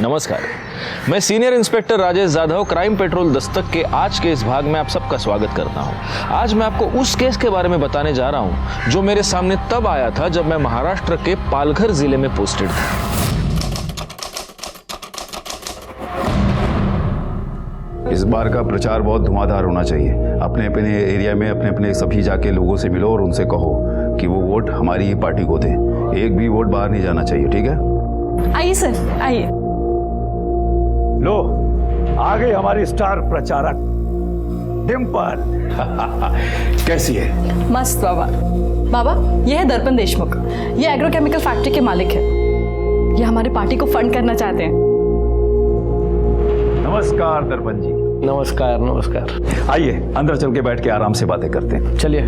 नमस्कार, मैं senior inspector Rajesh Jadhav crime petrol Dastak के आज के इस भाग में आप सबका स्वागत करता हूं। आज मैं आपको उस केस के बारे में बताने जा रहा हूं जो मेरे सामने तब आया था जब मैं महाराष्ट्र के पालघर जिले में पोस्टेड था। इस बार का प्रचार बहुत धुआंधार होना चाहिए। अपने अपने एरिया में अपने अपने सभी जाके लोगों से मिलो और उनसे कहो कि वो वोट हमारी ही पार्टी को दें। एक भी वोट बाहर नहीं जाना चाहिए, ठीक है? आइए सर, आइए। लो, आ गई हमारी स्टार प्रचारक डिम्पल। कैसी है? मस्त बाबा। बाबा, ये है दर्पण देशमुख। ये एग्रोकेमिकल फैक्ट्री के मालिक है। ये हमारी पार्टी को फंड करना चाहते हैं। नमस्कार दर्पण जी। नमस्कार नमस्कार। आइए अंदर चल के बैठ के आराम से बातें करते हैं। चलिए।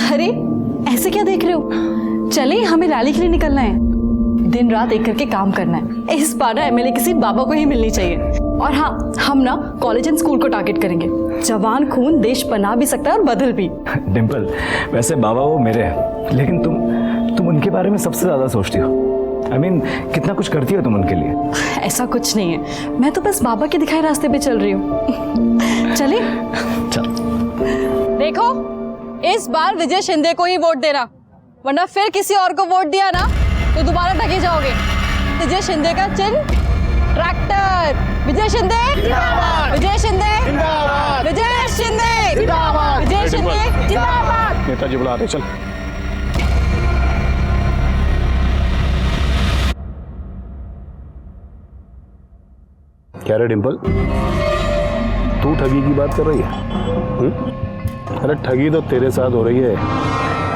अरे ऐसे क्या देख रहे हो? चले, हमें रैली के लिए निकलना है। दिन रात एक करके काम करना है। इस बार ना एमएलए की सीट बाबा को ही मिलनी चाहिए। और हाँ, हम ना कॉलेज एंड स्कूल को टारगेट करेंगे। जवान खून देश बना भी सकता है और बदल भी। डिम्पल, वैसे बाबा वो मेरे हैं, लेकिन तुम उनके बारे में सबसे ज्यादा सोचती हो। I mean, कितना कुछ करती हो तुम उनके लिए। ऐसा कुछ नहीं है, मैं तो बस बाबा के दिखाए रास्ते पे चल रही हूँ। चले? चल। देखो, इस बार विजय शिंदे को ही वोट देना, वरना फिर किसी और को वोट दिया ना तो दोबारा ठगे जाओगे। विजय शिंदे का चिन्ह ट्रैक्टर। विजय शिंदे जिंदाबाद, विजय शिंदे जिंदाबाद, विजय शिंदे जिंदाबाद, विजय शिंदे जिंदाबाद। नेताजी बुला रहे, चल। क्या रे डिम्पल, तू ठगी की बात कर रही है? अरे ठगी तो तेरे साथ हो रही है।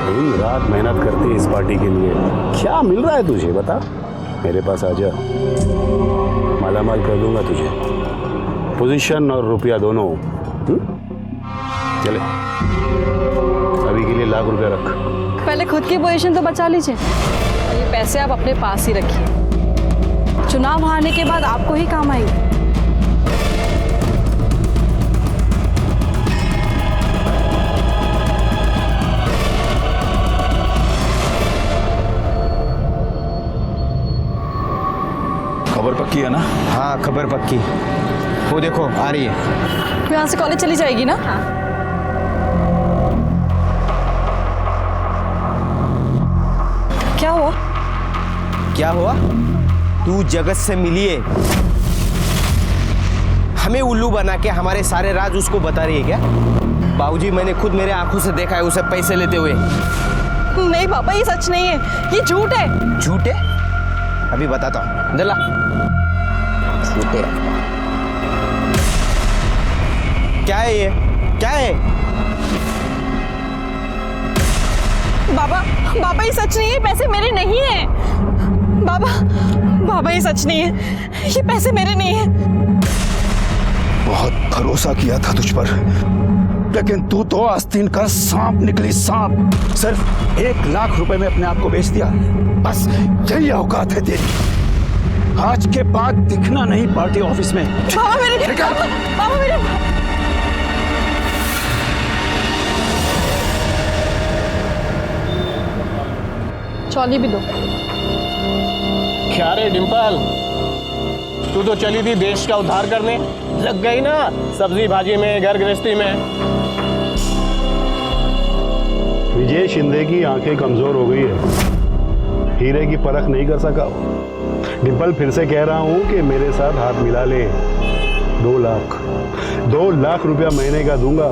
दिन रात मेहनत करती है इस पार्टी के लिए। क्या मिल रहा है तुझे, बता। मेरे पास आ जा, मालामाल कर दूंगा तुझे, पोजीशन और रुपया दोनों। चले, अभी के लिए लाख रुपया रख। पहले खुद की पोजीशन तो बचा लीजिए, और ये पैसे आप अपने पास ही रखिए। चुनाव हारने के बाद आपको ही काम आएंगे। खबर पक्की है ना? हाँ, खबर पक्की। वो देखो आ रही है। तो यहाँ से कॉलेज चली जाएगी ना? क्या हुआ? क्या हुआ? तू जगत से मिली है, हमें उल्लू बना के हमारे सारे राज उसको बता रही है क्या? बाबूजी, मैंने खुद मेरे आंखों से देखा है उसे पैसे लेते हुए। नहीं पापा, ये सच नहीं है, ये झूठ है। झूठ है? अभी बताता हूँ, दला। झूठ है। क्या है ये? क्या है? बाबा ये सच नहीं है, पैसे मेरे नहीं है। बाबा ये सच नहीं है, ये पैसे मेरे नहीं है। बहुत भरोसा किया था तुझ पर, लेकिन तू तो आस्तीन का सांप निकली, सांप। सिर्फ 1 लाख रुपए में अपने आप को बेच दिया। बस यही औकात है तेरी। आज के बाद दिखना नहीं पार्टी ऑफिस में। बाबा मेरे चौली भी दो। क्या रे डिम्पल, तू तो चली थी देश का उद्धार करने, लग गई ना सब्जी भाजी में, घर गृहस्थी में। विजय शिंदे की आंखें कमजोर हो गई है, हीरे की परख नहीं कर सका। डिम्पल, फिर से कह रहा हूं कि मेरे साथ हाथ मिला ले। 2 लाख रुपया महीने का दूंगा।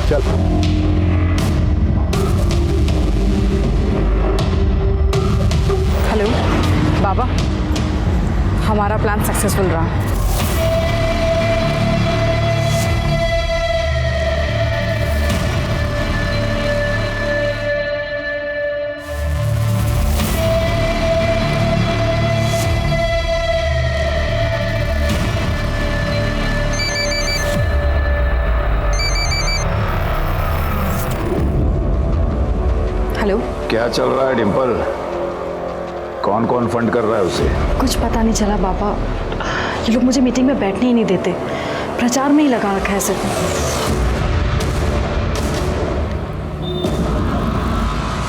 चल। हेलो बाबा, हमारा प्लान सक्सेसफुल रहा। हेलो, क्या चल रहा है डिम्पल? कौन कौन फंड कर रहा है उसे? कुछ पता नहीं चला बाबा, ये लोग मुझे मीटिंग में बैठने ही नहीं देते। प्रचार में ही लगा रखा है सिर्फ।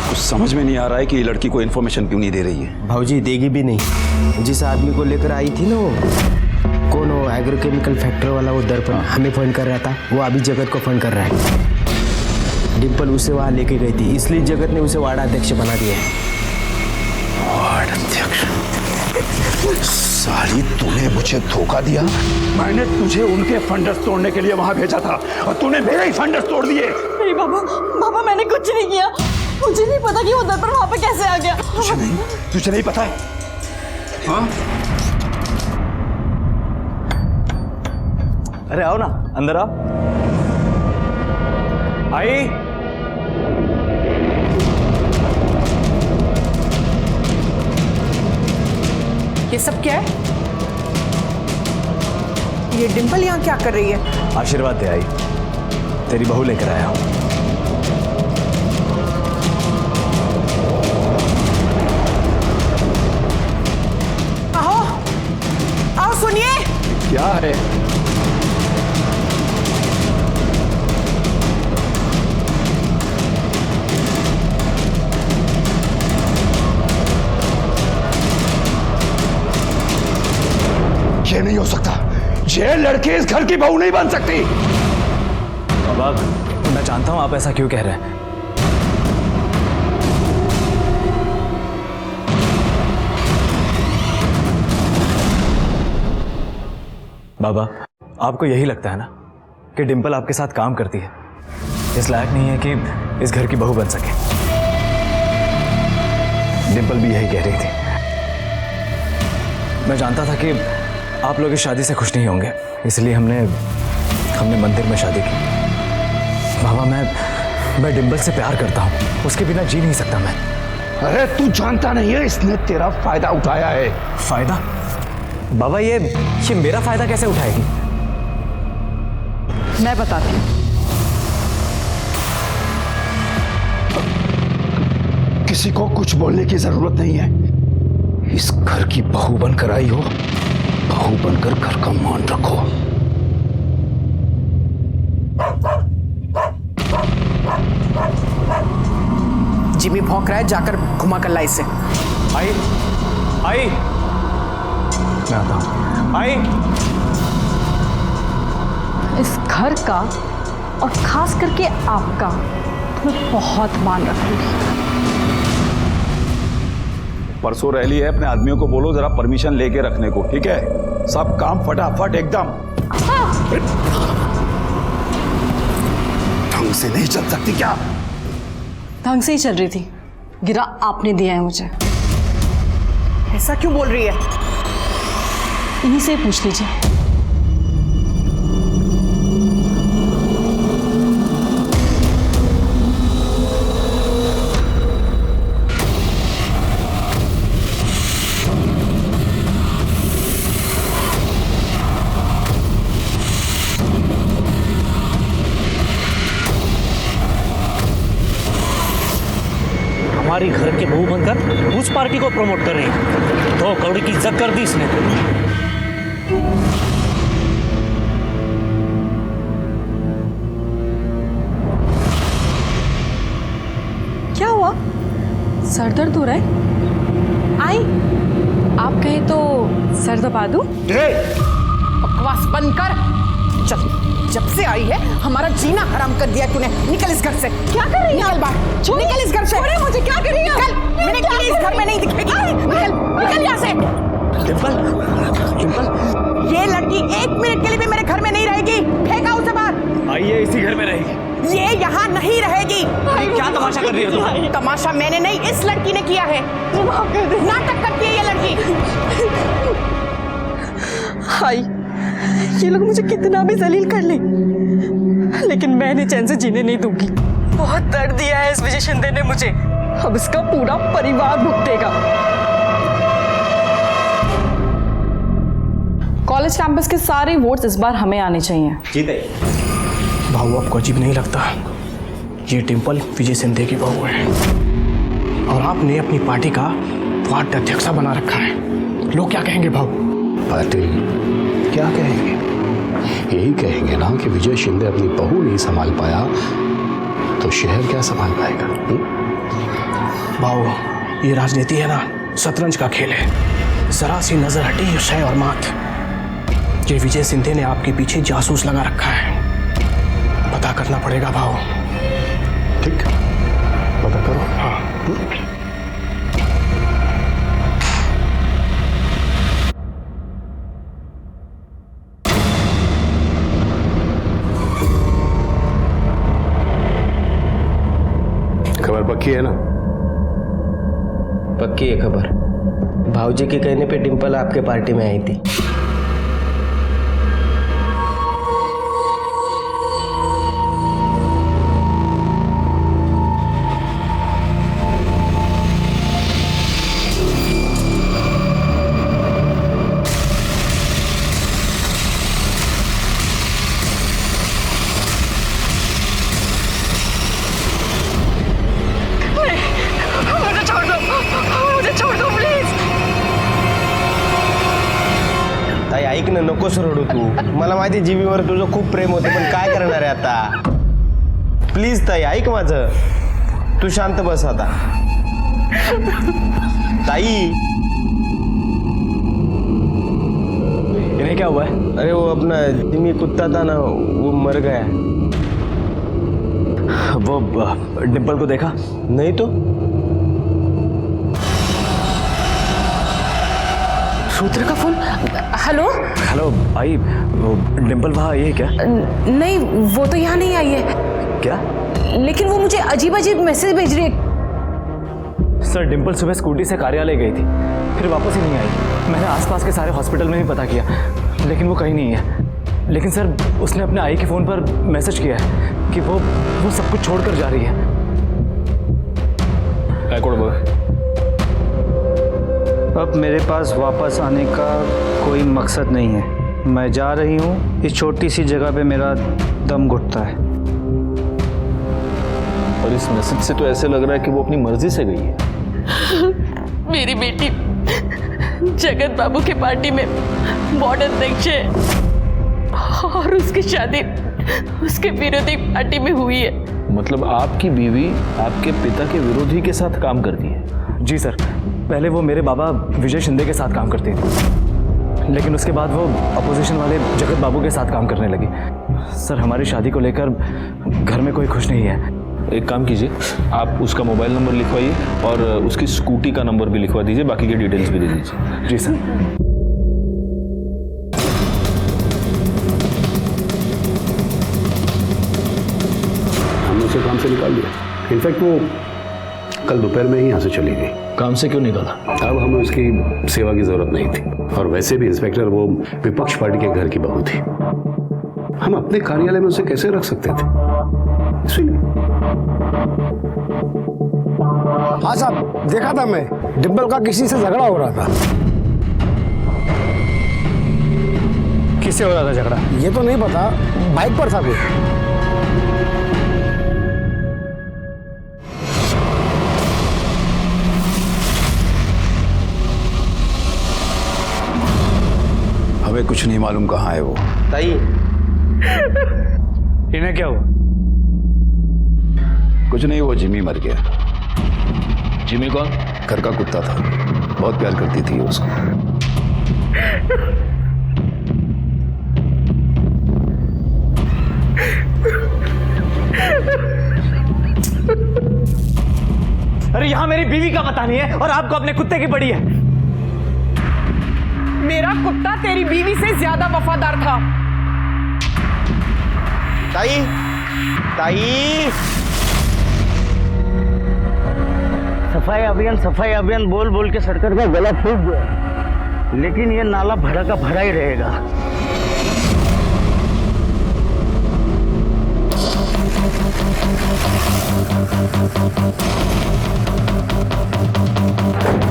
कुछ समझ में नहीं आ रहा है कि ये लड़की को इन्फॉर्मेशन क्यों नहीं दे रही है। भाऊजी देगी भी नहीं। जिस आदमी को लेकर आई थी ना, वो कौन, वो एग्रोकेमिकल फैक्ट्री वाला, वो दर्पण हमें फोन कर रहा था, वो अभी जगत को फोन कर रहा है। डिम्पल उसे वहां लेके गई थी, इसलिए जगत ने उसे वार्ड अध्यक्ष बना दिया है। वार्ड अध्यक्ष? साली, तूने मुझे धोखा दिया। मैंने तुझे उनके फंडर्स तोड़ने के लिए वहां भेजा था और तूने मेरे ही फंडर्स तोड़ दिए। नहीं बाबा, बाबा मैंने कुछ नहीं किया। मुझे नहीं पता कि वो दर्पण वहां पे कैसे आ गया। तुझे नहीं पता है? हाँ? अरे आओ ना, अंदर आओ। आई, ये सब क्या है? ये डिम्पल यहाँ क्या कर रही है? आशीर्वाद दे आई, तेरी बहू लेकर आया हूं। आओ, आओ सुनिए। क्या है? ये नहीं हो सकता। ये लड़की इस घर की बहू नहीं बन सकती। बाबा, मैं जानता हूं आप ऐसा क्यों कह रहे हैं। बाबा, आपको यही लगता है ना कि डिम्पल आपके साथ काम करती है, इस लायक नहीं है कि इस घर की बहू बन सके। डिम्पल भी यही कह रही थी। मैं जानता था कि आप लोग इस शादी से खुश नहीं होंगे, इसलिए हमने मंदिर में शादी की। बाबा, मैं डिम्पल से प्यार करता हूँ, उसके बिना जी नहीं सकता मैं। अरे तू जानता नहीं है, इसने तेरा फायदा उठाया है। फायदा? बाबा, ये मेरा फायदा कैसे उठाएगी? मैं बताती हूँ। किसी को कुछ बोलने की जरूरत नहीं है। इस घर की बहू बनकर आई हो, बहू बनकर घर का मान रखो। जिमी भौंक रहा है, जाकर घुमा कर ला इसे। आई, आई, मैं आता हूं। आई, इस घर का और खास करके आपका मैं बहुत मान रखूंगी। परसों रैली है, अपने आदमियों को बोलो जरा परमिशन लेके रखने को, ठीक है? सब काम फटाफट एकदम। ढंग से नहीं चल सकती क्या? ढंग से ही चल रही थी, गिरा आपने दिया है मुझे। ऐसा क्यों बोल रही है? इन्हीं से ही पूछ लीजिए। हमारी घर के बहू बनकर उस पार्टी को प्रमोट कर रही है। 2 करोड़ की इज्जत कर दी इसने। क्या हुआ? सर दर्द हो रहा है? आई, आप कहे तो सर दबा दूं? बकवास बंद कर। चल, जब से आई है हमारा जीना हराम कर दिया तूने। निकल इस घर से। क्या कर रही है? निकल बाहर। निकल इस घर से। छोड़े मुझे। क्या कर रही है? निकल। मैंने कहा इस घर में नहीं दिखेगी। निकल, निकल यहाँ से। डिम्पल, डिम्पल, ये लड़की 1 मिनट के लिए भी मेरे घर में नहीं रहेगी। फेंका उसे बाहर। आइए, इसी घर में रहेगी। ये यहाँ नहीं रहेगी। क्या तमाशा कर रही हो तुम? तमाशा मैंने नहीं, इस लड़की ने किया है। नाटक करती है ये लड़की। हाय, ये लोग मुझे कितना भी जलील कर ले, लेकिन मैं इन्हें चैन से जीने नहीं दूंगी। बहुत दर्द दिया है इस विजय शिंदे ने मुझे, अब इसका पूरा परिवार भुगतेगा। कॉलेज कैंपस के सारे वोट्स इस बार हमें आने चाहिए। भाऊ, आपको अजीब नहीं लगता? ये डिम्पल विजय शिंदे की बहू है और आपने अपनी पार्टी का वार्ड अध्यक्ष बना रखा है। लोग क्या कहेंगे भाऊ? पाटिल, क्या कहेंगे? यही कहेंगे ना कि विजय शिंदे अपनी बहू नहीं संभाल पाया तो शहर क्या संभाल पाएगा? भाऊ, ये राजनीति है ना, शतरंज का खेल है। जरा सी नजर हटी शय और मात। ये विजय शिंदे ने आपके पीछे जासूस लगा रखा है, पता करना पड़ेगा भाऊ। ठीक, पता करो। हाँ। खबर पक्की है ना? पक्की है खबर। भाऊजी के कहने पे डिंपल आपके पार्टी में आई थी। ताई ऐक ना, नकोस रडू तू। मला माहिती जीवीवर तुझं खूप प्रेम होते, पण काय करणार आहे आता? प्लीज ताई ऐक माझं, तू शांत बस आता। ताई, इन्हें क्या हुआ है? अरे वो अपना जिमी कुत्ता था ना, वो मर गया। वो डिंपल को देखा? नहीं तो। रुद्र का फोन। हेलो। हेलो भाई, वो डिंपल वहाँ आई है क्या? नहीं, वो तो यहाँ नहीं आई है। क्या? लेकिन वो मुझे अजीब अजीब मैसेज भेज रही है। सर, डिंपल सुबह स्कूटी से कार्यालय गई थी, फिर वापस ही नहीं आई। मैंने आसपास के सारे हॉस्पिटल में भी पता किया, लेकिन वो कहीं नहीं है। लेकिन सर, उसने अपने आई के फ़ोन पर मैसेज किया है कि वो सब कुछ छोड़कर जा रही है। अब मेरे पास वापस आने का कोई मकसद नहीं है। मैं जा रही हूँ। इस छोटी सी जगह पे मेरा दम घुटता है। और इस मैसेज से तो ऐसे लग रहा है कि वो अपनी मर्जी से गई है। मेरी बेटी जगत बाबू के पार्टी में वार्ड अध्यक्ष है और उसकी शादी उसके विरोधी पार्टी में हुई है। मतलब आपकी बीवी आपके पिता के विरोधी के साथ काम करती है? जी सर, पहले वो मेरे बाबा विजय शिंदे के साथ काम करती थी, लेकिन उसके बाद वो अपोजिशन वाले जगत बाबू के साथ काम करने लगी। सर, हमारी शादी को लेकर घर में कोई खुश नहीं है। एक काम कीजिए, आप उसका मोबाइल नंबर लिखवाइए और उसकी स्कूटी का नंबर भी लिखवा दीजिए, बाकी की डिटेल्स भी दे दीजिए। जी सर। हमने उसे काम से निकाल दिया। इनफैक्ट वो कल दोपहर में ही यहाँ से चली गई। काम से क्यों निकाला? अब हमें उसकी सेवा की जरूरत नहीं थी, और वैसे भी इंस्पेक्टर वो विपक्ष पार्टी के घर की बहू थी। हम अपने कार्यालय में उसे कैसे रख सकते थे? इसलिए हाँ साहब, देखा था मैं, डिंपल का किसी से झगड़ा हो रहा था। किससे हो रहा था झगड़ा? ये तो नहीं पता, बाइक पर था कोई। हमें कुछ नहीं मालूम कहाँ है वो। ताई, इन्हें क्या हुआ? कुछ नहीं, वो जिमी मर गया। जिमी कौन? घर का कुत्ता था, बहुत प्यार करती थी उसको। अरे यहाँ मेरी बीवी का पता नहीं है और आपको अपने कुत्ते की पड़ी है। मेरा कुत्ता तेरी बीवी से ज्यादा वफादार था। ताई, ताई। सफाई अभियान बोल बोल के सरकार का गला फूट गया, लेकिन ये नाला भरा का भरा ही रहेगा।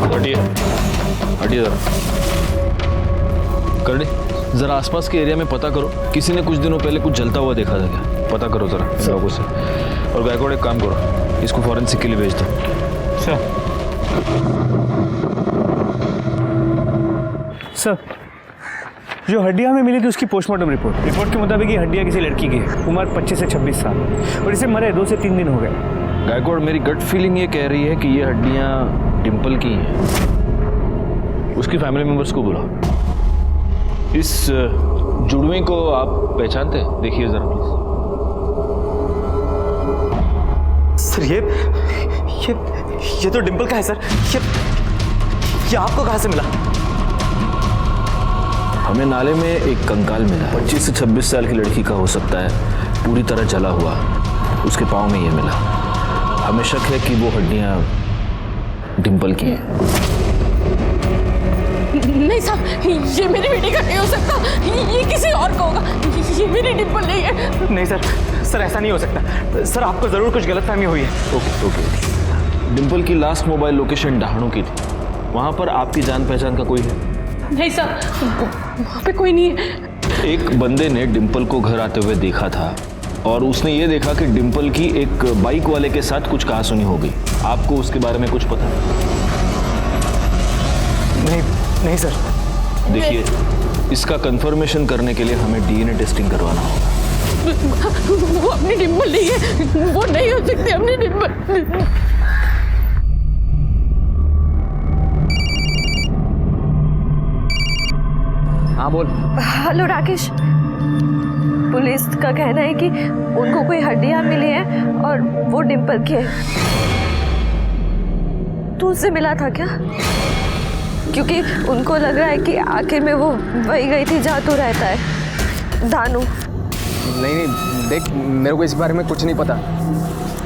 हटिए हटिए जरा। करनी, जरा आसपास के एरिया में पता करो, किसी ने कुछ दिनों पहले कुछ जलता हुआ देखा था क्या? पता करो जरा इन लोगों से। और गायकवाड़, एक काम करो, इसको फॉरेंसिक के लिए भेज दो। सर, जो हड्डियां हमें मिली थी उसकी पोस्टमार्टम रिपोर्ट के मुताबिक ये हड्डियां किसी लड़की की है, उम्र 25 से 26 साल, और इसे मरे 2 से 3 दिन हो गए। गायकवाड़, मेरी गट फीलिंग ये कह रही है कि ये हड्डियां डिंपल की हैं। उसकी फैमिली मेंबर्स को बुलाओ। इस जुड़वे को आप पहचानते हैं? देखिए जरा प्लीज। सर ये तो डिंपल का है सर। ये आपको कहाँ से मिला? हमें नाले में एक कंकाल मिला। 25 से 26 साल की लड़की का हो सकता है, पूरी तरह जला हुआ। उसके पाँव में ये मिला। हमें शक है कि वो हड्डियां डिंपल की हैं। नहीं साहब, ये मेरी बेटी का नहीं हो सकता, ये किसी और का होगा। ये मेरी डिंपल नहीं है। नहीं सर ऐसा नहीं हो सकता। सर आपको जरूर कुछ गलतफहमी हुई है। ओके। डिंपल की लास्ट मोबाइल लोकेशन डहाणू की थी। वहां पर आपकी जान पहचान का कोई है? नहीं साहब, वहाँ पे कोई नहीं है। एक बंदे ने डिंपल को घर आते हुए देखा था और उसने ये देखा कि डिंपल की एक बाइक वाले के साथ कुछ कहासुनी हो गई। आपको उसके बारे में कुछ पता है? नहीं सर। देखिए, इसका कंफर्मेशन करने के लिए हमें डीएनए टेस्टिंग करवाना होगा। वो अपनी डिंपल नहीं है, वो नहीं हो सकती अपनी डिंपल। हाँ बोल। हेलो राकेश, पुलिस का कहना है कि उनको कोई हड्डियां मिली हैं और वो डिंपल की है। तू उससे मिला था क्या? क्योंकि उनको लग रहा है कि आखिर में वो वही गई थी जहाँ तू रहता है, दानू। नहीं देख, मेरे को इस बारे में कुछ नहीं पता,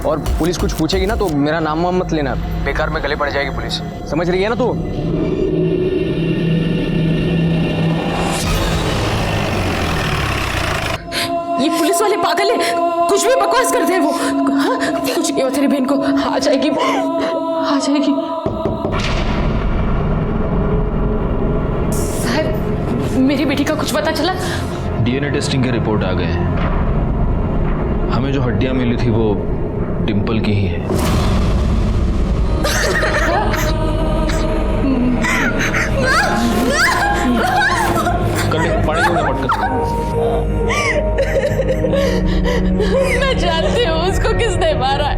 और पुलिस कुछ पूछेगी ना तो मेरा नाम वाम मत लेना, बेकार में गले पड़ जाएगी पुलिस। समझ रही है ना तू? ये पुलिस वाले पागल है, कुछ भी बकवास करते हैं वो। हाँ, कुछ नहीं हो तेरी बहन को, आ जाएगी वो, आ जाएगी। साहब, मेरी बेटी का कुछ पता चला? डीएनए टेस्टिंग के रिपोर्ट आ गए हैं। हमें जो हड्डियां मिली थी वो डिंपल की ही है। कर ले, पानी दो ना पटकन। मैं जानती हूँ उसको किसने मारा है।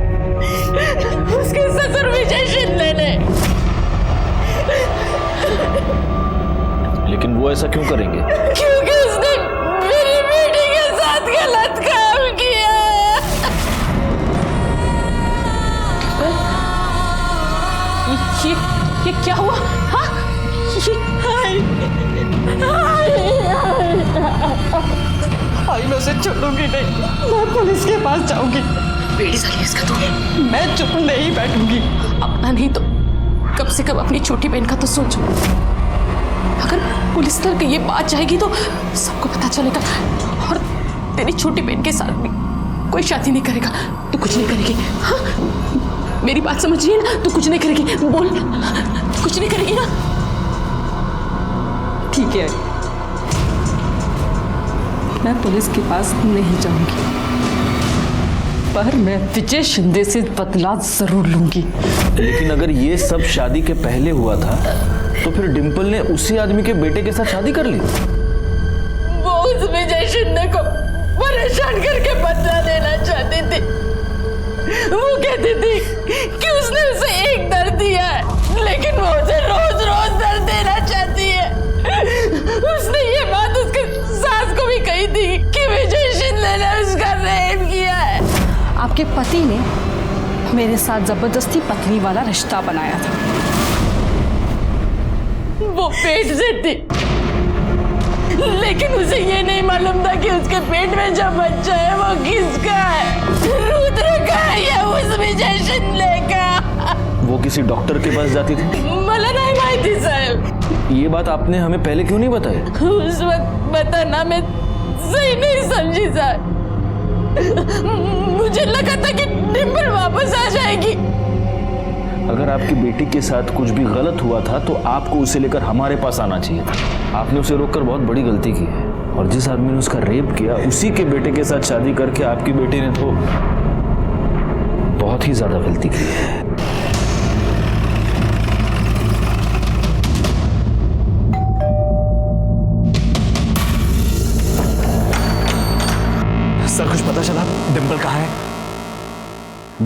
उसके ससुर विजय शिंदे ने। लेकिन वो ऐसा क्यों करेंगे? क्योंकि उसने मेरी बेटी के साथ गलत काम किया। ये क्या हुआ? हाँ? मैं उसे छोड़ूंगी नहीं, मैं पुलिस के पास जाऊंगी। बेटी साली इसका तो मैं चुप नहीं बैठूंगी। अपना नहीं तो कम से कम अपनी छोटी बहन का तो सोचो। अगर पुलिस तक ये बात जाएगी तो सबको पता चलेगा, और तेरी छोटी बहन के साथ भी कोई शादी नहीं करेगा। तू कुछ नहीं करेगी? हाँ, मेरी बात समझ रही है ना? तू कुछ नहीं करेगी? बोल, कुछ नहीं करेगी ना? ठीक है, मैं पुलिस के पास नहीं जाऊंगी, पर मैं विजय शिंदे से बदला जरूर लूंगी। लेकिन अगर ये सब शादी के पहले हुआ था तो फिर डिंपल ने उसी आदमी के बेटे के साथ शादी कर ली। वो उस विजय शिंदे को परेशान करके बदला लेना चाहती थी। वो कहती थी कि उसने उसे एक दर्द दिया है, लेकिन वो उसे रोज रोज दर्द देना चाहती है। उसने ये बात उसके सास को भी कही थी कि विजय शिंदे ने उसका रेप किया है। आपके पति ने मेरे साथ जबरदस्ती पत्नी वाला रिश्ता बनाया था। वो पेट से थी, लेकिन उसे ये नहीं मालूम था कि उसके पेट में जो बच्चा है वो किसका है, रुद्र का है या उस विजय शिंदे का। वो किसी डॉक्टर के पास जाती थी? मला नहीं माहिती साहब। ये बात आपने हमें पहले क्यों नहीं बताई? उस वक्त बताना मैं सही नहीं समझी साहब। मुझे लगा था कि डिंपल वापस आ जाएगी। अगर आपकी बेटी के साथ कुछ भी गलत हुआ था तो आपको उसे लेकर हमारे पास आना चाहिए था। आपने उसे रोककर बहुत बड़ी गलती की है, और जिस आदमी ने उसका रेप किया उसी के बेटे के साथ शादी करके आपकी बेटी ने तो बहुत ही ज्यादा गलती की है। पता चला डिम्पल कहाँ है?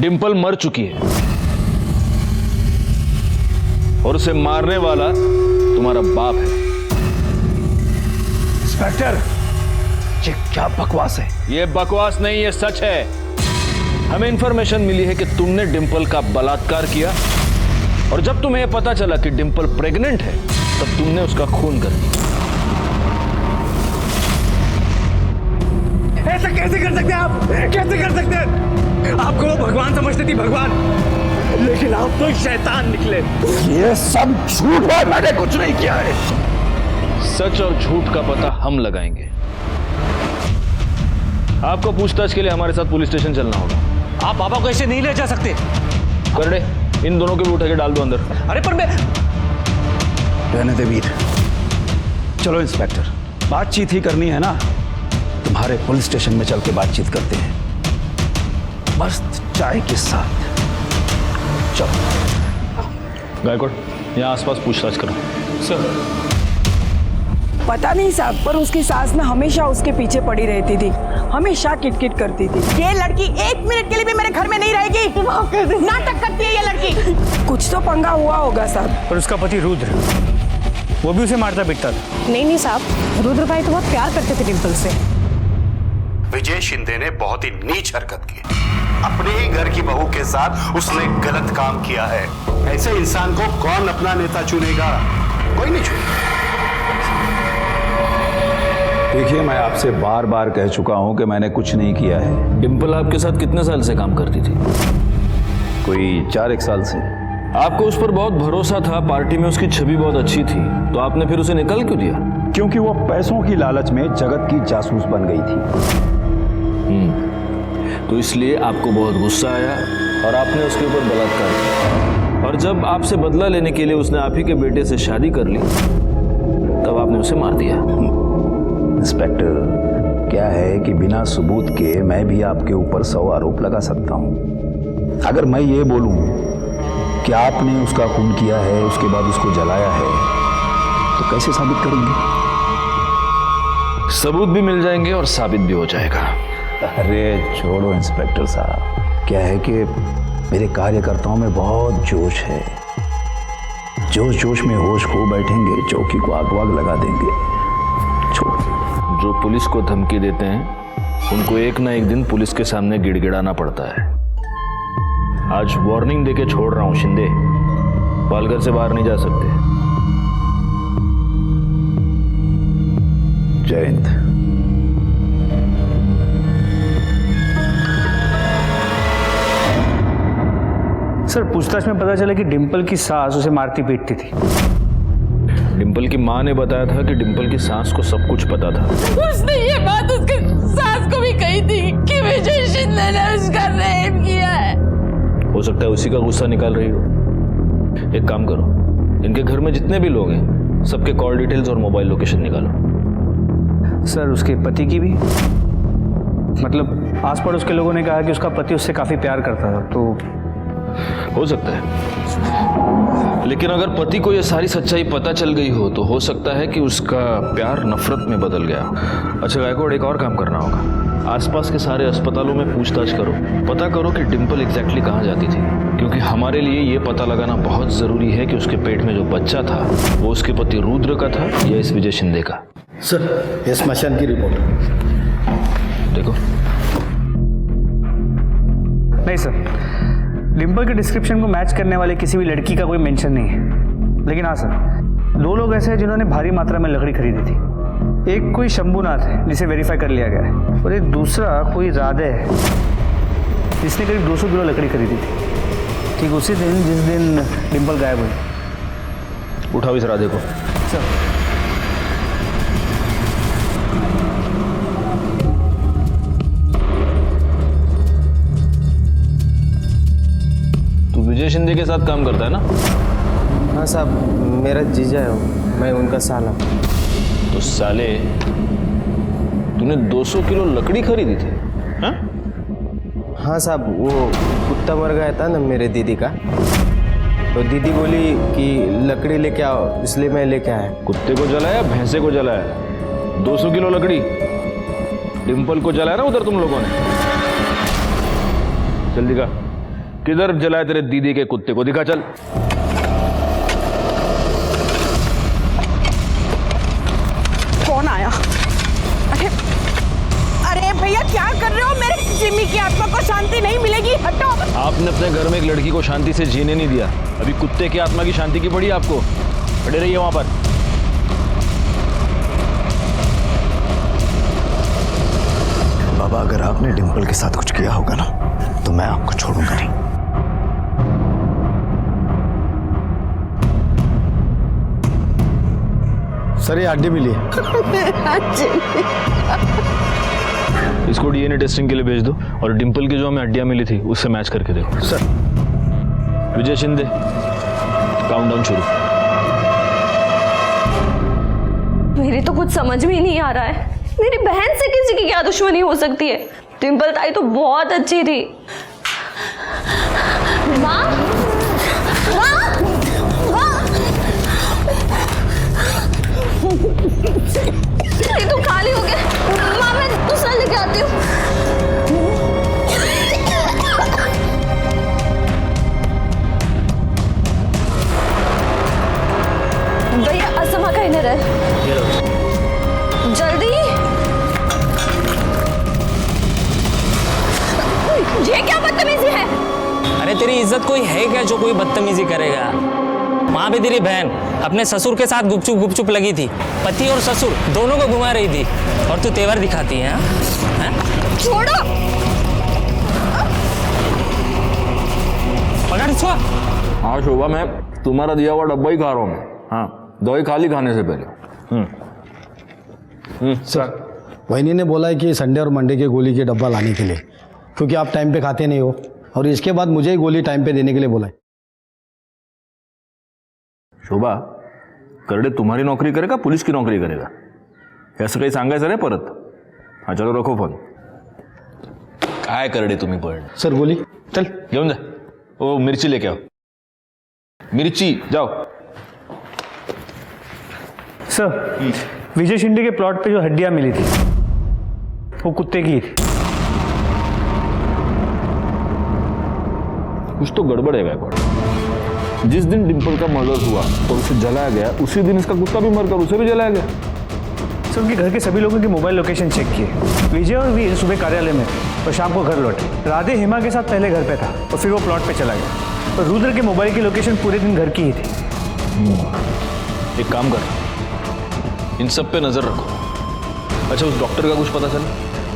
डिम्पल मर चुकी है और उसे मारने वाला तुम्हारा बाप है। इंस्पेक्टर, ये क्या बकवास है? ये बकवास नहीं, ये सच है। हमें इंफॉर्मेशन मिली है कि तुमने डिम्पल का बलात्कार किया और जब तुम्हें यह पता चला कि डिम्पल प्रेग्नेंट है तब तुमने उसका खून कर दिया। ऐसा कैसे कर सकते हैं आप? कैसे कर सकते हैं? आपको वो भगवान समझती थी, भगवान, लेकिन आप तो शैतान निकले। ये सब झूठ है, मैंने कुछ नहीं किया है। सच और झूठ का पता हम लगाएंगे। आपको पूछताछ के लिए हमारे साथ पुलिस स्टेशन चलना होगा। आप बाबा को ऐसे नहीं ले जा सकते। करड़े, इन दोनों के भी उठा के डाल दो अंदर। अरे पर मैं रहने दे वीर। चलो इंस्पेक्टर, बातचीत ही करनी है ना, तुम्हारे पुलिस स्टेशन में चल के बातचीत करते हैं, मस्त चाय के साथ। चलो। गायकवाड़, यहाँ आसपास पूछताछ करो। सर, पता नहीं साहब, पर उसकी सास ना हमेशा उसके पीछे पड़ी रहती थी, हमेशा किटकिट करती थी। ये लड़की 1 मिनट के लिए भी मेरे घर में नहीं रहेगी। माफ कर दे। नाटक करती है ये लड़की। कुछ तो पंगा हुआ होगा साहब। और उसका पति रुद्र, वो भी उसे मारता पीटता था। नहीं साहब, रुद्र भाई तो बहुत प्यार करते थे डिम्पल से। विजय शिंदे ने बहुत ही नीच हरकत की। अपने ही घर की बहू के साथ उसने गलत काम किया है। ऐसे इंसान को कौन अपना नेता चुनेगा? कोई नहीं चुनेगा। देखिए, मैं आपसे बार बार कह चुका हूं कि मैंने कुछ नहीं किया है। डिम्पल आपके साथ कितने साल से काम करती थी? कोई 4-1 साल से। आपको उस पर बहुत भरोसा था, पार्टी में उसकी छवि बहुत अच्छी थी, तो आपने फिर उसे निकाल क्यों दिया? क्योंकि वो पैसों की लालच में जगत की जासूस बन गई थी। तो इसलिए आपको बहुत गुस्सा आया और आपने उसके ऊपर बलात्कार किया। और जब आपसे बदला लेने के लिए उसने आप ही के बेटे से शादी कर ली तब आपने उसे मार दिया। इंस्पेक्टर, क्या है कि बिना सबूत के मैं भी आपके ऊपर 100 आरोप लगा सकता हूं। अगर मैं ये बोलूं कि आपने उसका खून किया है, उसके बाद उसको जलाया है, तो कैसे साबित करेंगे? सबूत भी मिल जाएंगे और साबित भी हो जाएगा। अरे छोड़ो इंस्पेक्टर साहब, क्या है कि मेरे कार्यकर्ताओं में बहुत जोश है। जोश जोश में होश खो बैठेंगे, चौकी को आग वाग लगा देंगे। छोड़ो। जो पुलिस को धमकी देते हैं उनको एक ना एक दिन पुलिस के सामने गिड़गिड़ाना पड़ता है। आज वार्निंग देके छोड़ रहा हूं शिंदे, पालघर से बाहर नहीं जा सकते। जय हिंद। सर, पूछताछ में पता चला कि डिम्पल की सास उसे मारती पीटती थी। डिम्पल की माँ ने बताया था कि डिम्पल की सास को सब कुछ पता था। उसने ये बात उसके सास को भी कही थी कि विजय शिंदे ने उसका रेप किया है। हो सकता है उसी का गुस्सा निकाल रही हो। एक काम करो, इनके घर में जितने भी लोग हैं सबके कॉल डिटेल्स और मोबाइल लोकेशन निकालो। सर, उसके पति की भी? मतलब आस पड़ोस के लोगों ने कहा कि उसका पति उससे काफी प्यार करता था, तो हो सकता है, लेकिन अगर पति को यह सारी सच्चाई पता चल गई हो तो हो सकता है कि उसका प्यार नफरत में बदल गया। अच्छा गायकवाड़, एक और काम करना होगा। आसपास के सारे अस्पतालों में पूछताछ करो, पता करो कि डिम्पल एग्जैक्टली कहाँ जाती थी, क्योंकि हमारे लिए ये पता लगाना बहुत जरूरी है कि उसके पेट में जो बच्चा था वो उसके पति रुद्र का था या इस विजय शिंदे का। सर, ये स्मशान की रिपोर्ट। देखो। नहीं सर, डिम्पल के डिस्क्रिप्शन को मैच करने वाले किसी भी लड़की का कोई मेंशन नहीं है। लेकिन हाँ सर, 2 लोग ऐसे हैं जिन्होंने भारी मात्रा में लकड़ी खरीदी थी। एक कोई शंभुनाथ है जिसे वेरीफाई कर लिया गया है, और एक दूसरा कोई राधे है जिसने करीब 200 किलो लकड़ी खरीदी थी, ठीक उसी दिन जिस दिन डिम्पल गायब हुई। उठाओ इस राधे को। सर, विजय शिंदे के साथ काम करता है ना? हाँ साहब, मेरा जीजा है, मैं उनका साला। तो साले, तूने 200 किलो लकड़ी खरीदी थी? हाँ? हाँ साहब, वो कुत्ता मर गया था ना मेरे दीदी का, तो दीदी बोली कि लकड़ी लेके आओ, इसलिए मैं लेके आया। कुत्ते को जलाया, भैंसे को जलाया? 200 किलो लकड़ी? डिम्पल को जलाया ना उधर तुम लोगों ने? चल दिखा, किधर जलाया तेरे दीदी के कुत्ते को, दिखा चल। कौन आया? अरे अरे भैया क्या कर रहे हो? मेरे जिमी की आत्मा को शांति नहीं मिलेगी, हटो। आपने अपने घर में एक लड़की को शांति से जीने नहीं दिया, अभी कुत्ते की आत्मा की शांति की पड़ी आपको। खड़े रहिए वहां पर। बाबा, अगर आपने डिम्पल के साथ कुछ किया होगा ना तो मैं आपको छोड़ूंगा नहीं। सर ये हड्डी मिली है। इसको डीएनए टेस्टिंग के लिए भेज दो और डिम्पल की जो हमें हड्डियां मिली थी उससे मैच करके देखो। सर। विजय शिंदे, काउंटडाउन शुरू। मेरी तो कुछ समझ में ही नहीं आ रहा है, मेरी बहन से किसी की क्या दुश्मनी हो सकती है? डिम्पल ताई तो बहुत अच्छी थी। माँ, माँ, माँ। ये तो खाली हो गया। माँ, मैं दूसरा लेके आती हूँ। भैया असमा का इनर है, जल्दी। ये क्या बदतमीजी है? अरे तेरी इज्जत कोई है क्या जो कोई बदतमीजी करेगा? वहाँ पे तेरी बहन अपने ससुर के साथ गुपचुप गुपचुप लगी थी, पति और ससुर दोनों को घुमा रही थी, और तू तेवर दिखाती है? छोड़ो। पकड़ इसको। हाँ शोभा, मैं तुम्हारा दिया हुआ डब्बा ही खा रहा हूँ। हाँ, दवाई खा ली खाने से पहले। सर, वहीनी ने बोला है कि संडे और मंडे के गोली के डब्बा लाने के लिए, क्योंकि आप टाइम पे खाते नहीं हो, और इसके बाद मुझे ही गोली टाइम पे देने के लिए बोला है। शोभा, करडे तुम्हारी नोकरी करेगा पुलिस की नोकरी करेगा असं काही सांगायचं रे परत? हाँ चलो रखो फोन। काय करडे तुम्ही पण? सर गोली चल घेऊन जा। ओ मिर्ची लेके आओ, मिर्ची जाओ। सर, विजय शिंदे के प्लॉट पे जो हड्डियां मिली थी वो कुत्ते की थी। कुछ तो गड़बड़ है गायकवाड़। जिस दिन डिम्पल का मर्डर हुआ तो उसे जलाया गया, उसी दिन इसका कुत्ता भी मरकर उसे भी जलाया गया। सर, उनके घर के सभी लोगों की मोबाइल लोकेशन चेक किए। विजय और वीर सुबह कार्यालय में और शाम को घर लौटे। राधे हेमा के साथ पहले घर पे था और फिर वो प्लॉट पे चला गया। और रुद्र के मोबाइल की लोकेशन पूरे दिन घर की ही थी। एक काम कर, इन सब पे नजर रखो। अच्छा, उस डॉक्टर का कुछ पता चला?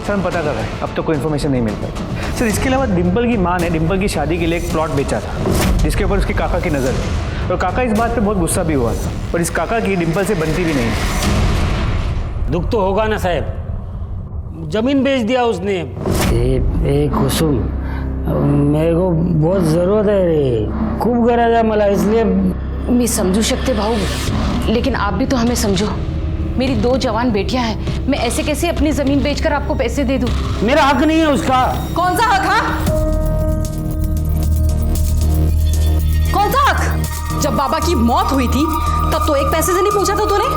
सर, हम पता कर रहे हैं, अब तो कोई इन्फॉर्मेशन नहीं मिल पाई। सर, इसके अलावा डिम्पल की माँ ने डिम्पल की शादी के लिए एक प्लॉट बेचा था जिसके ऊपर उसके काका की नज़र थी, और काका इस बात पे बहुत गुस्सा भी हुआ था, और इस काका की डिम्पल से बनती भी नहीं। दुख तो होगा ना साहब, जमीन बेच दिया उसने। ए कुसुम, मेरे को बहुत ज़रूरत है रे, खूप गरज आहे मला, इसलिए मैं समझू शकते भाऊ, लेकिन आप भी तो हमें समझो। मेरी 2 जवान बेटियां हैं, मैं ऐसे कैसे अपनी जमीन बेचकर आपको पैसे दे दूं? मेरा हक नहीं है उसका। कौन सा हक? हाँ, कौन सा हक? जब बाबा की मौत हुई थी तब तो एक पैसे से नहीं पूछा था तूने,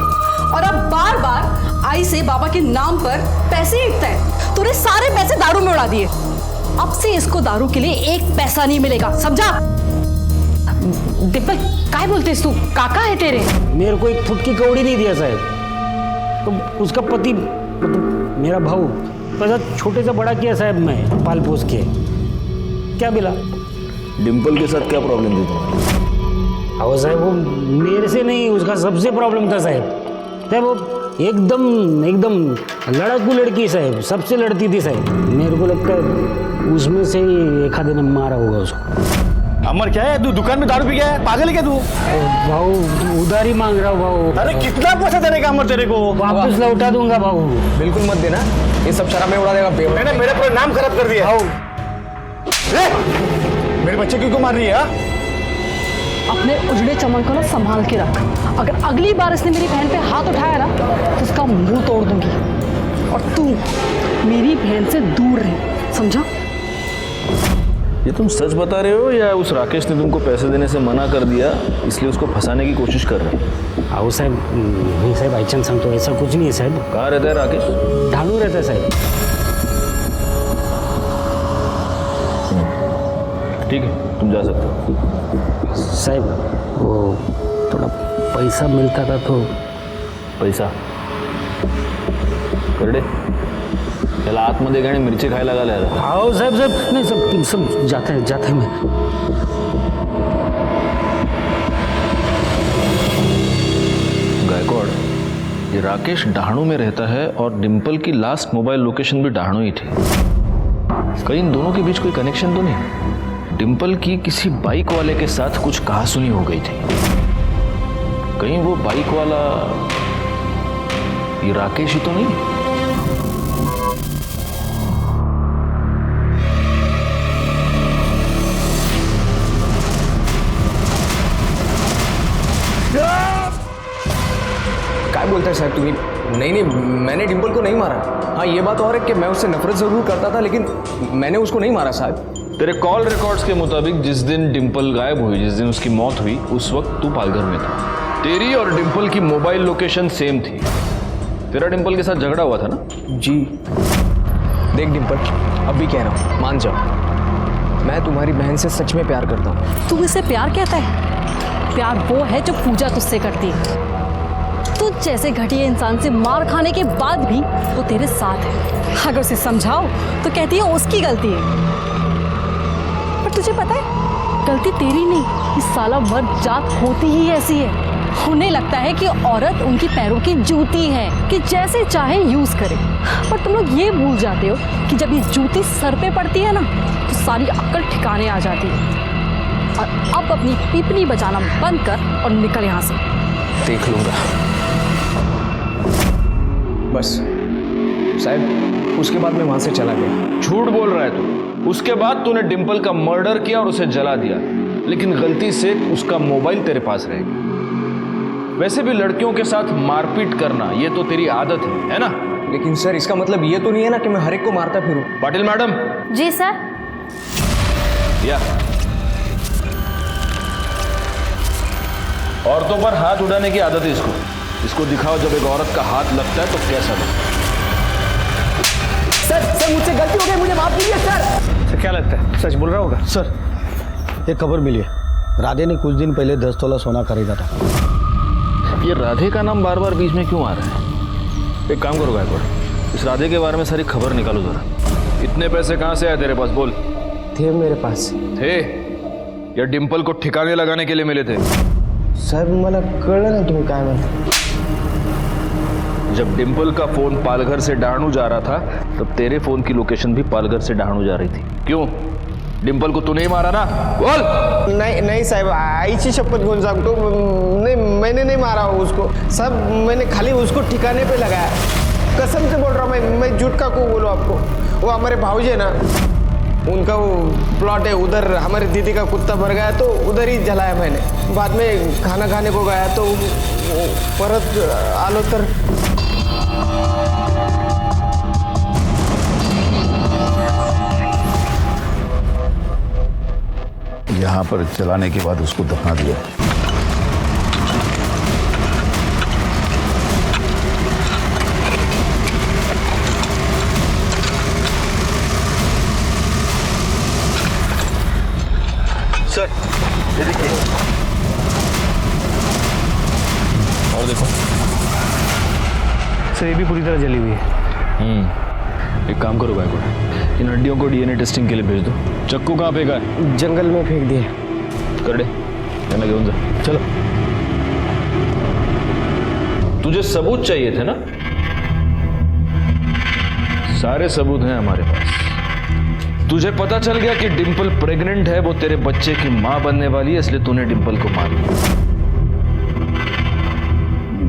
और अब बार बार आई से बाबा के नाम पर पैसे ईंटता है। तूने सारे पैसे दारू में उड़ा दिए। अब से इसको दारू के लिए 1 पैसा नहीं मिलेगा, समझा? डिम्पल, काय बोलतेस तू? काका है तेरे? मेरे को 1 फुट की कौड़ी नहीं दिया साहब, तो उसका पति मतलब मेरा भाऊ पैसा छोटे से बड़ा किया साहब, मैं पाल पोस के क्या मिला? डिम्पल के साथ क्या प्रॉब्लम थी तुम्हारी? हाँ साहब, वो मेरे से नहीं, उसका सबसे प्रॉब्लम था साहब। साहब वो एकदम लड़ाकू लड़की साहब, सबसे लड़ती थी साहब। मेरे को लगता है उसमें से ही एक आधे ने मारा होगा उसको। अमर, क्या है तू दुकान में दारू पी गया है? पागल है क्या तू? भाऊ उधार ही मांग रहा हूँ भाऊ। अरे कितना पैसा देने का अमर तेरे को? वापस लौटा दूंगा भाऊ। बिल्कुल मत देना, ये सब शराब में उड़ा देगा। मैंने मेरे पूरा नाम खराब कर दिया। मेरे बच्चे क्यों मार रही है? अपने उजड़े चमन को ना संभाल के रख। अगर अगली बार इसने मेरी बहन पे हाथ उठाया ना तो उसका मुंह तोड़ दूंगी, और तू मेरी बहन से दूर रहे, समझा? ये तुम सच बता रहे हो या उस राकेश ने तुमको पैसे देने से मना कर दिया इसलिए उसको फंसाने की कोशिश कर रहे हो? अहो साहेब, नहीं साहेब, आईचंद सांगतो, ऐसा कुछ नहीं है साहेब. कहाँ रहता है राकेश? ढाणू रहता है साहेब. ठीक है, तुम जा सकते हो. साहेब, वो थोड़ा पैसा मिलता था तो. पैसा करडे त्याला आतमध्ये गाणी मिरची खायला घालायला. आओ साहब साहब, नहीं सब जाते हैं मैं. गायकवाड़, ये राकेश डहाणू में रहता है और डिम्पल की लास्ट मोबाइल लोकेशन भी डहाणू ही थी. कहीं इन दोनों के बीच कोई कनेक्शन तो नहीं? डिम्पल की किसी बाइक वाले के साथ कुछ कहासुनी हो गई थी. कहीं वो बाइक वाला ये राकेश ही तो नहीं? क्या बोलते हैं साहब तुम्हें? नहीं, मैंने डिम्पल को नहीं मारा. हाँ, ये बात और है कि मैं उससे नफरत जरूर करता था, लेकिन मैंने उसको नहीं मारा साहब. तेरे कॉल रिकॉर्ड्स के मुताबिक जिस दिन डिम्पल गायब हुई, जिस दिन उसकी मौत हुई, उस वक्त तू पालघर में था. तेरी और डिम्पल की मोबाइल लोकेशन सेम थी. तेरा डिम्पल के साथ झगड़ा हुआ था ना? जी. देख डिम्पल, अब भी कह रहा हूँ, मान जाओ, मैं तुम्हारी बहन से सच में प्यार करता हूँ. तू इसे प्यार कहता है? प्यार वो है जो पूजा तुझसे करती है. तू जैसे घटिया इंसान से मार खाने के बाद भी वो तेरे साथ है. अगर उसे समझाओ तो कहती है उसकी गलती है. पर तुझे पता है, गलती तेरी नहीं, इस साला मर्द जात होती ही ऐसी है. उन्हें लगता है कि औरत उनकी पैरों की जूती है कि जैसे चाहे यूज करे. पर तुम लोग ये भूल जाते हो कि जब ये जूती सर पे पड़ती है ना तो सारी अक्ल ठिकाने आ जाती है. और अब अपनी पीपनी बजाना बंद कर और निकल यहाँ से. देख लूंगा. बस साहब, उसके बाद मैं वहां से चला गया. झूठ बोल रहा है तू. उसके बाद तूने डिम्पल का मर्डर किया और उसे जला दिया, लेकिन गलती से उसका मोबाइल तेरे पास रहेगा. वैसे भी लड़कियों के साथ मारपीट करना ये तो तेरी आदत है ना? लेकिन सर, इसका मतलब ये तो नहीं है ना कि मैं हर एक को मारता फिरूं. पाटिल मैडम. जी सर. या औरतों पर हाथ उठाने की आदत है इसको. इसको दिखाओ जब एक औरत का हाथ लगता है तो कैसा लगता है. सर मुझसे गलती हो गई, मुझे माफ कीजिए सर. सर क्या लगता है सच बोल रहा होगा? सर, एक खबर मिली है. राधे ने कुछ दिन पहले 10 तोला सोना खरीदा था. ये राधे का नाम बार बार बीच में क्यों आ रहा है? एक काम करो गायकवाड़, इस राधे के बारे में सारी खबर निकालो जरा. इतने पैसे कहाँ से आए तेरे पास? बोल. थे मेरे पास. थे या डिम्पल को ठिकाने लगाने के लिए मिले थे? साहेब, मला कळलं नाही तुम्ही काय म्हणता. जब डिम्पल का फोन पालघर से डहाणू जा रहा था तब तेरे फोन की लोकेशन भी पालघर से डहाणू जा रही थी. क्यों? डिम्पल को तू नहीं मारा ना? बोल. नहीं साहब, आईची शपथ घेऊन सांगतो, नहीं, मैंने नहीं मारा उसको साहब. मैंने खाली उसको ठिकाने पे लगाया. कसम से बोल रहा हूँ मैं झूठ का को बोलूँ आपको. वो हमारे भाऊजी है ना, उनका वो प्लॉट है उधर. हमारी दीदी का कुत्ता मर गया तो उधर ही जलाया मैंने. बाद में खाना खाने को गया तो परत आलो तर यहाँ पर चलाने के बाद उसको दफना दिया. सर ये देखिए. और देखो. सर ये भी पूरी तरह जली हुई है. एक काम करो गायकवाड़, इन हड्डियों को डीएनए टेस्टिंग के लिए भेज दो. चक्कू कहाँ फेंका है? जंगल में फेंक दिए. करडे त्यांना घेऊन जा. चलो. तुझे सबूत चाहिए थे ना? सारे सबूत हैं हमारे पास. तुझे पता चल गया कि डिम्पल प्रेग्नेंट है, वो तेरे बच्चे की मां बनने वाली है, इसलिए तूने डिम्पल को मार दिया.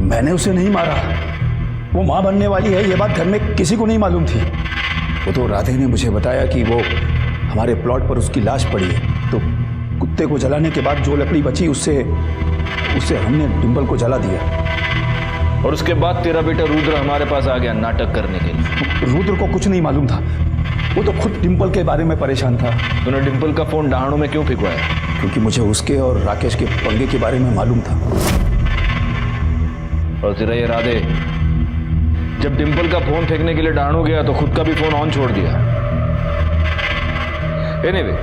मैंने उसे नहीं मारा. वो मां बनने वाली है ये बात घर में किसी को नहीं मालूम थी. वो तो राधे ने मुझे बताया कि वो हमारे प्लॉट पर उसकी लाश पड़ी है, तो कुत्ते को जलाने के बाद जो लकड़ी बची उससे हमने डिम्पल को जला दिया. और उसके बाद तेरा बेटा रुद्र हमारे पास आ गया नाटक करने के लिए. रुद्र को कुछ नहीं मालूम था. वो तो खुद डिम्पल के बारे में परेशान था। तूने डिम्पल का फोन डहाणों में क्यों फिकवाया? क्योंकि मुझे उसके और राकेश के पंगे के बारे में मालूम था। और तेरा ये राधे जब डिम्पल का फोन फेंकने के लिए डहाणू गया तो खुद का भी फोन ऑन छोड़ दिया। एनीवे,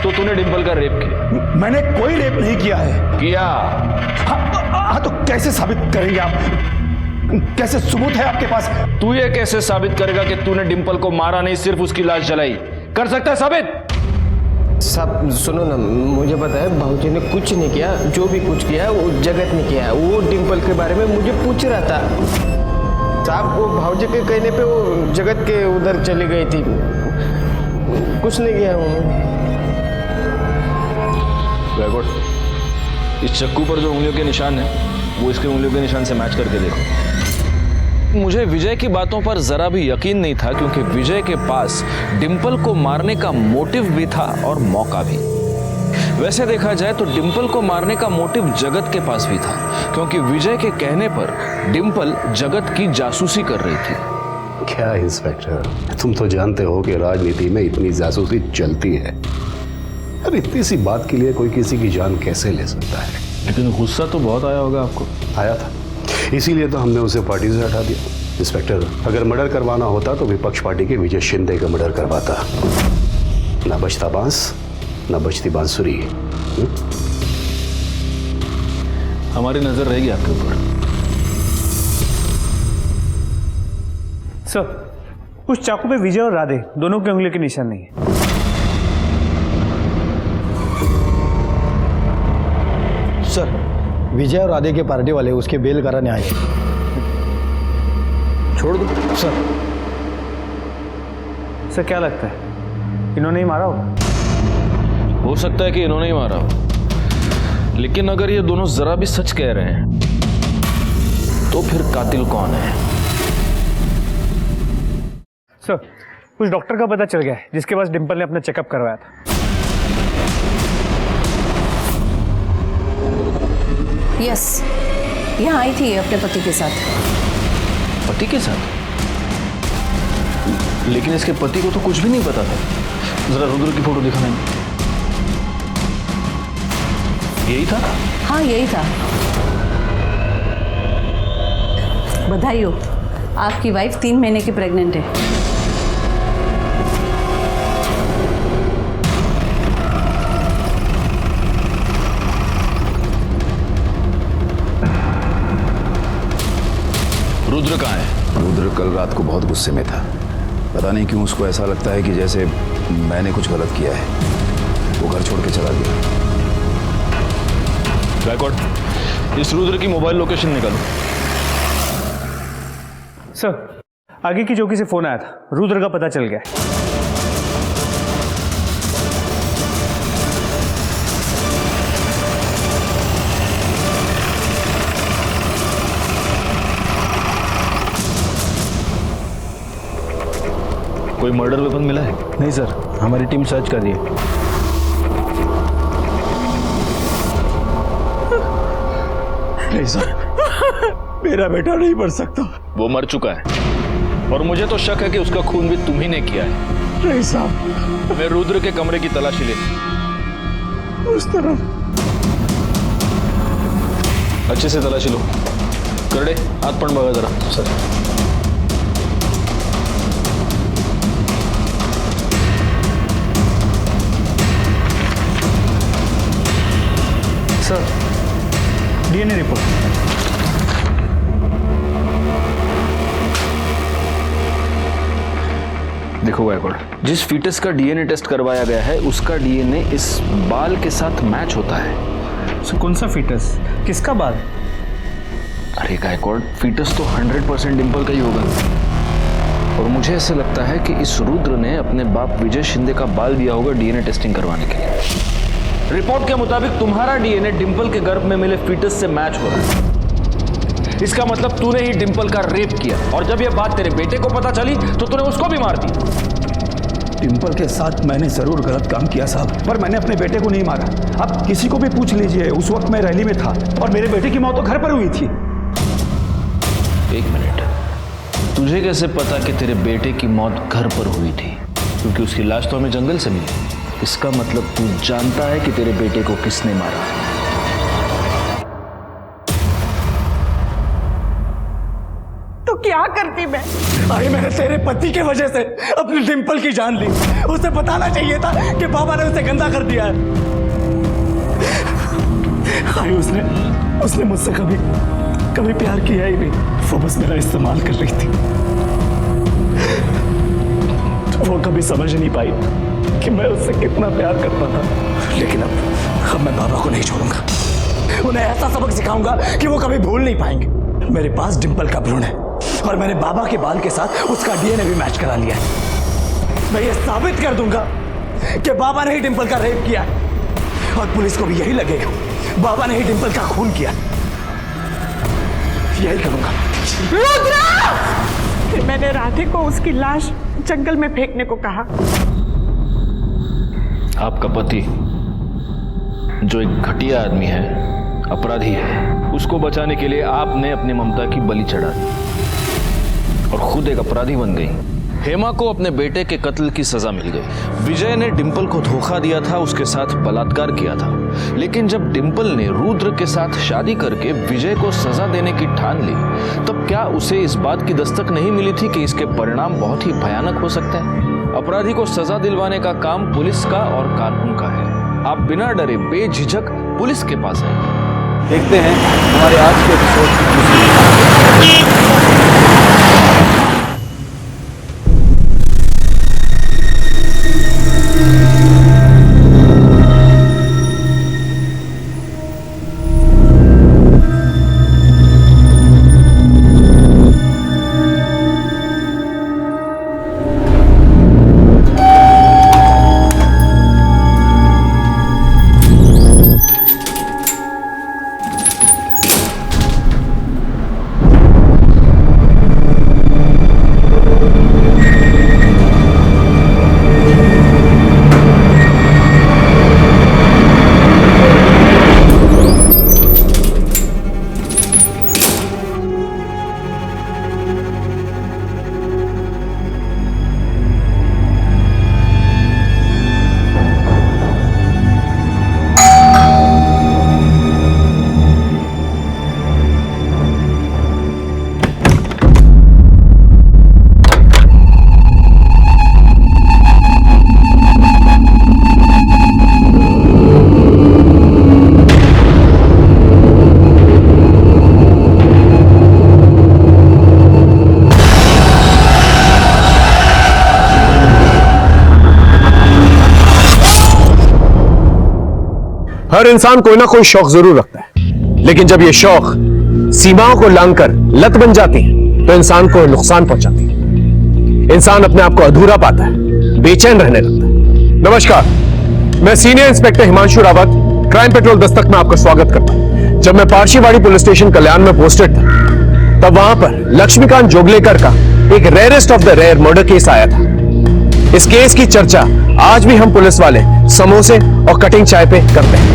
तो तूने डिम्पल का रेप किया? मैंने कोई रेप नहीं किया है। किया? हाँ, तो कैसे साबित करेंगे आप? कैसे सबूत है आपके पास? तू ये कैसे साबित करेगा कि तूने डिम्पल को मारा नहीं, सिर्फ उसकी लाश जलाई? कर सकता है साबित? साहब सुनो ना, मुझे पता है भाऊजी ने कुछ नहीं किया, जो भी कुछ किया वो जगत ने किया। वो डिम्पल के बारे में मुझे पूछ रहा था साहब, वो भाऊजी के कहने पे वो जगत के उधर चली गई थी, कुछ नहीं किया उन्होंने। इस चक्कू पर जो उंगलियों के निशान है वो इसके उंगलियों के निशान से मैच करके देखो। मुझे विजय की बातों पर जरा भी यकीन नहीं था, क्योंकि विजय के पास डिम्पल को मारने का मोटिव भी था और मौका भी। वैसे देखा जाए तो डिम्पल को मारने का मोटिव जगत के पास भी था, क्योंकि विजय के कहने पर डिम्पल जगत की जासूसी कर रही थी। क्या इंस्पेक्टर, तुम तो जानते हो कि राजनीति में इतनी जासूसी चलती है। अरे इतनी सी बात के लिए कोई किसी की जान कैसे ले सकता है? लेकिन गुस्सा तो बहुत आया होगा आपको। आया था, इसीलिए तो हमने उसे पार्टी से हटा दिया। इंस्पेक्टर, अगर मर्डर करवाना होता तो विपक्ष पार्टी के विजय शिंदे का मर्डर करवाता। ना बचता बांस, ना बचती बांसुरी। हमारी नजर रहेगी आपके ऊपर। सर, उस चाकू पे विजय और राधे दोनों के उंगली के निशान नहीं है। सर, विजय और राधे के पार्टी वाले उसके बेल कराने आए। छोड़ दो सर। सर क्या लगता है इन्होंने ही मारा होगा? हो सकता है कि इन्होंने ही मारा हो, लेकिन अगर ये दोनों जरा भी सच कह रहे हैं तो फिर कातिल कौन है? सर, कुछ डॉक्टर का पता चल गया है जिसके पास डिम्पल ने अपना चेकअप करवाया था। यस, यहाँ आई थी अपने पति के साथ। पति के साथ? लेकिन इसके पति को तो कुछ भी नहीं पता था। जरा रुद्र की फोटो दिखाना। यही था? हाँ यही था। बधाई हो, आपकी वाइफ 3 महीने की प्रेग्नेंट है। रुद्र कहाँ है? रुद्र कल रात को बहुत गुस्से में था। पता नहीं क्यों उसको ऐसा लगता है कि जैसे मैंने कुछ गलत किया है। वो घर छोड़ के चला गया। बैकवर्ड, इस रुद्र की मोबाइल लोकेशन निकालो। सर, आगे की चौकी से फोन आया था, रुद्र का पता चल गया। कोई मर्डर वेपन मिला है? नहीं सर, हमारी टीम सर्च कर रही है। नहीं सर, मेरा बेटा नहीं मर सकता। वो मर चुका है और मुझे तो शक है कि उसका खून भी तुम ही ने किया है। नहीं साहब, मैं रुद्र के कमरे की तलाशी ले। उस तरफ अच्छे से तलाशी लो। करडे, हाथ पण बघा जरा। Sir, sir, DNA report. देखो गायकवाड़, जिस फीटस का डीएनए टेस्ट करवाया गया है उसका डीएनए इस बाल के साथ मैच होता है। सर, कौन सा फीटस? किसका बाल? अरे गायकवाड़, फीटस तो 100% डिम्पल का ही होगा। और मुझे ऐसे लगता है कि इस रुद्र ने अपने बाप विजय शिंदे का बाल दिया होगा डीएनए टेस्टिंग करवाने के लिए। रिपोर्ट के मुताबिक तुम्हारा डीएनए डिम्पल के गर्भ में मिले फीटस से मैच हो रहा है। इसका मतलब तूने ही डिम्पल का रेप किया, और जब यह बात तेरे बेटे को पता चली तो तूने उसको भी मार दिया। डिम्पल के साथ मैंने जरूर गलत काम किया साहब, पर मैंने अपने बेटे को नहीं मारा। अब किसी को भी पूछ लीजिए, उस वक्त मैं रैली में था और मेरे बेटे की मौत तो घर पर हुई थी। एक मिनट, तुझे कैसे पता कि तेरे बेटे की मौत घर पर हुई थी? क्योंकि उसकी लाश तो हमें जंगल से मिली। इसका मतलब तू जानता है कि तेरे बेटे को किसने मारा। तो क्या करती मैं? भाई मैंने तेरे पति के वजह से अपनी डिंपल की जान ली। उसे बताना चाहिए था कि बाबा ने उसे गंदा कर दिया है। भाई उसने मुझसे कभी प्यार किया ही नहीं। वो बस मेरा इस्तेमाल कर रही थी। वो कभी समझ नहीं पाई कि मैं उससे कितना प्यार करता था। लेकिन अब मैं बाबा को नहीं छोड़ूंगा। उन्हें ऐसा सबक सिखाऊंगा कि वो कभी भूल नहीं पाएंगे। मेरे पास डिंपल का भ्रूण है और मैंने बाबा के बाल के साथ उसका डीएनए भी मैच करा लिया है। मैं ये साबित कर दूंगा कि बाबा ने ही डिंपल का रेप किया और पुलिस को भी यही लगेगा बाबा ने ही डिंपल का खून किया। यही करूंगा। फिर मैंने राधे को उसकी लाश जंगल में फेंकने को कहा। आपका पति जो एक घटिया आदमी है, अपराधी है, उसको बचाने के लिए आपने अपनी ममता की बलि चढ़ा दी और खुद एक अपराधी बन गई। हेमा को अपने बेटे के कत्ल की सजा मिल गई। विजय ने डिंपल को धोखा दिया था, उसके साथ बलात्कार किया था। लेकिन जब डिंपल ने रुद्र के साथ शादी करके विजय को सजा देने की ठान ली, तब क्या उसे इस बात की दस्तक नहीं मिली थी कि इसके परिणाम बहुत ही भयानक हो सकते हैं? अपराधी को सजा दिलवाने का काम पुलिस का और कानून का है। आप बिना डरे बेझिझक पुलिस के पास आइए। देखते हैं हमारे आज के एपिसोड की हर इंसान कोई ना कोई शौक जरूर रखता है, लेकिन जब ये शौक सीमाओं को लांघकर लत बन जाती है तो इंसान को नुकसान पहुंचाती है। इंसान अपने आप को अधूरा पाता है, बेचैन रहने लगता है। नमस्कार, मैं senior inspector Himanshu Rawat, crime petrol Dastak में आपका स्वागत करता हूं। जब मैं पारशीवाड़ी पुलिस स्टेशन कल्याण में पोस्टेड था, तब वहां पर लक्ष्मीकांत जोगलेकर का एक rarest of the rare murder case आया था। इस केस की चर्चा आज भी हम पुलिस वाले समोसे और कटिंग चाय पे करते हैं।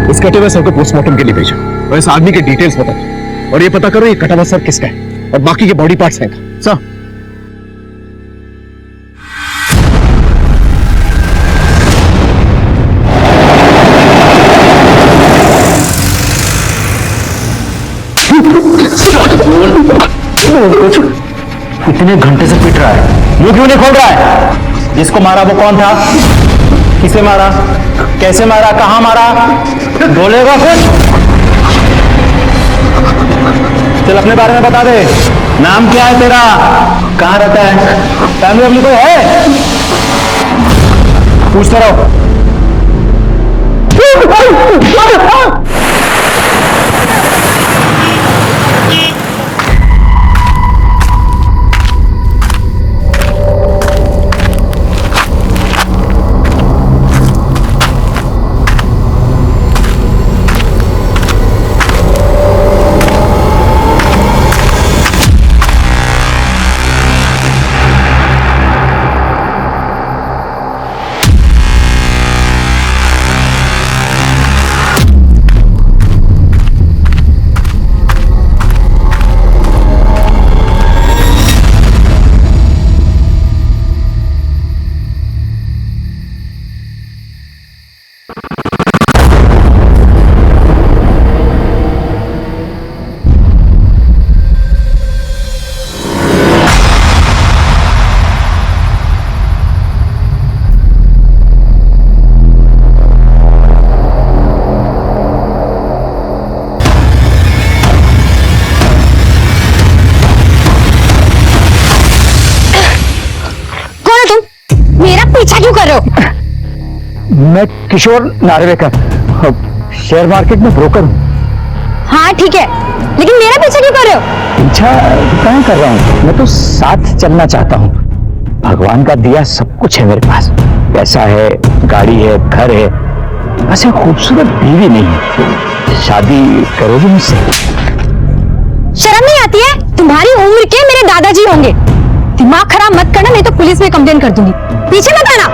इस कटे हुए सर को पोस्टमार्टम के लिए भेजा और इस आदमी के डिटेल्स बता दो और ये पता करो ये कटा हुआ सर किसका है और बाकी के बॉडी पार्ट्स हैं सर। इतने घंटे से पिट रहा है, मुंह क्यों नहीं खोल रहा है? जिसको मारा वो कौन था? किसे मारा? कैसे मारा? कहां मारा? बोलेगा कुछ? चल अपने बारे में बता दे। नाम क्या है तेरा? कहां रहता है? फैमिली अपनी कोई है? पूछते रहो। कर रहे हो? मैं किशोर नार्वेकर, शेयर मार्केट में ब्रोकर हूँ। हाँ ठीक है, लेकिन मेरा पीछे क्यों कर रहे हो? पीछा क्या कर रहा हूँ, मैं तो साथ चलना चाहता हूँ। भगवान का दिया सब कुछ है मेरे पास, पैसा है, गाड़ी है, घर है, बस एक खूबसूरत बीवी नहीं है। शादी करोगी मुझसे? शर्म नहीं आती है? तुम्हारी उम्र के मेरे दादाजी होंगे। दिमाग खराब मत करना, नहीं तो पुलिस में कंप्लेन कर दूंगी। पीछे मत आना।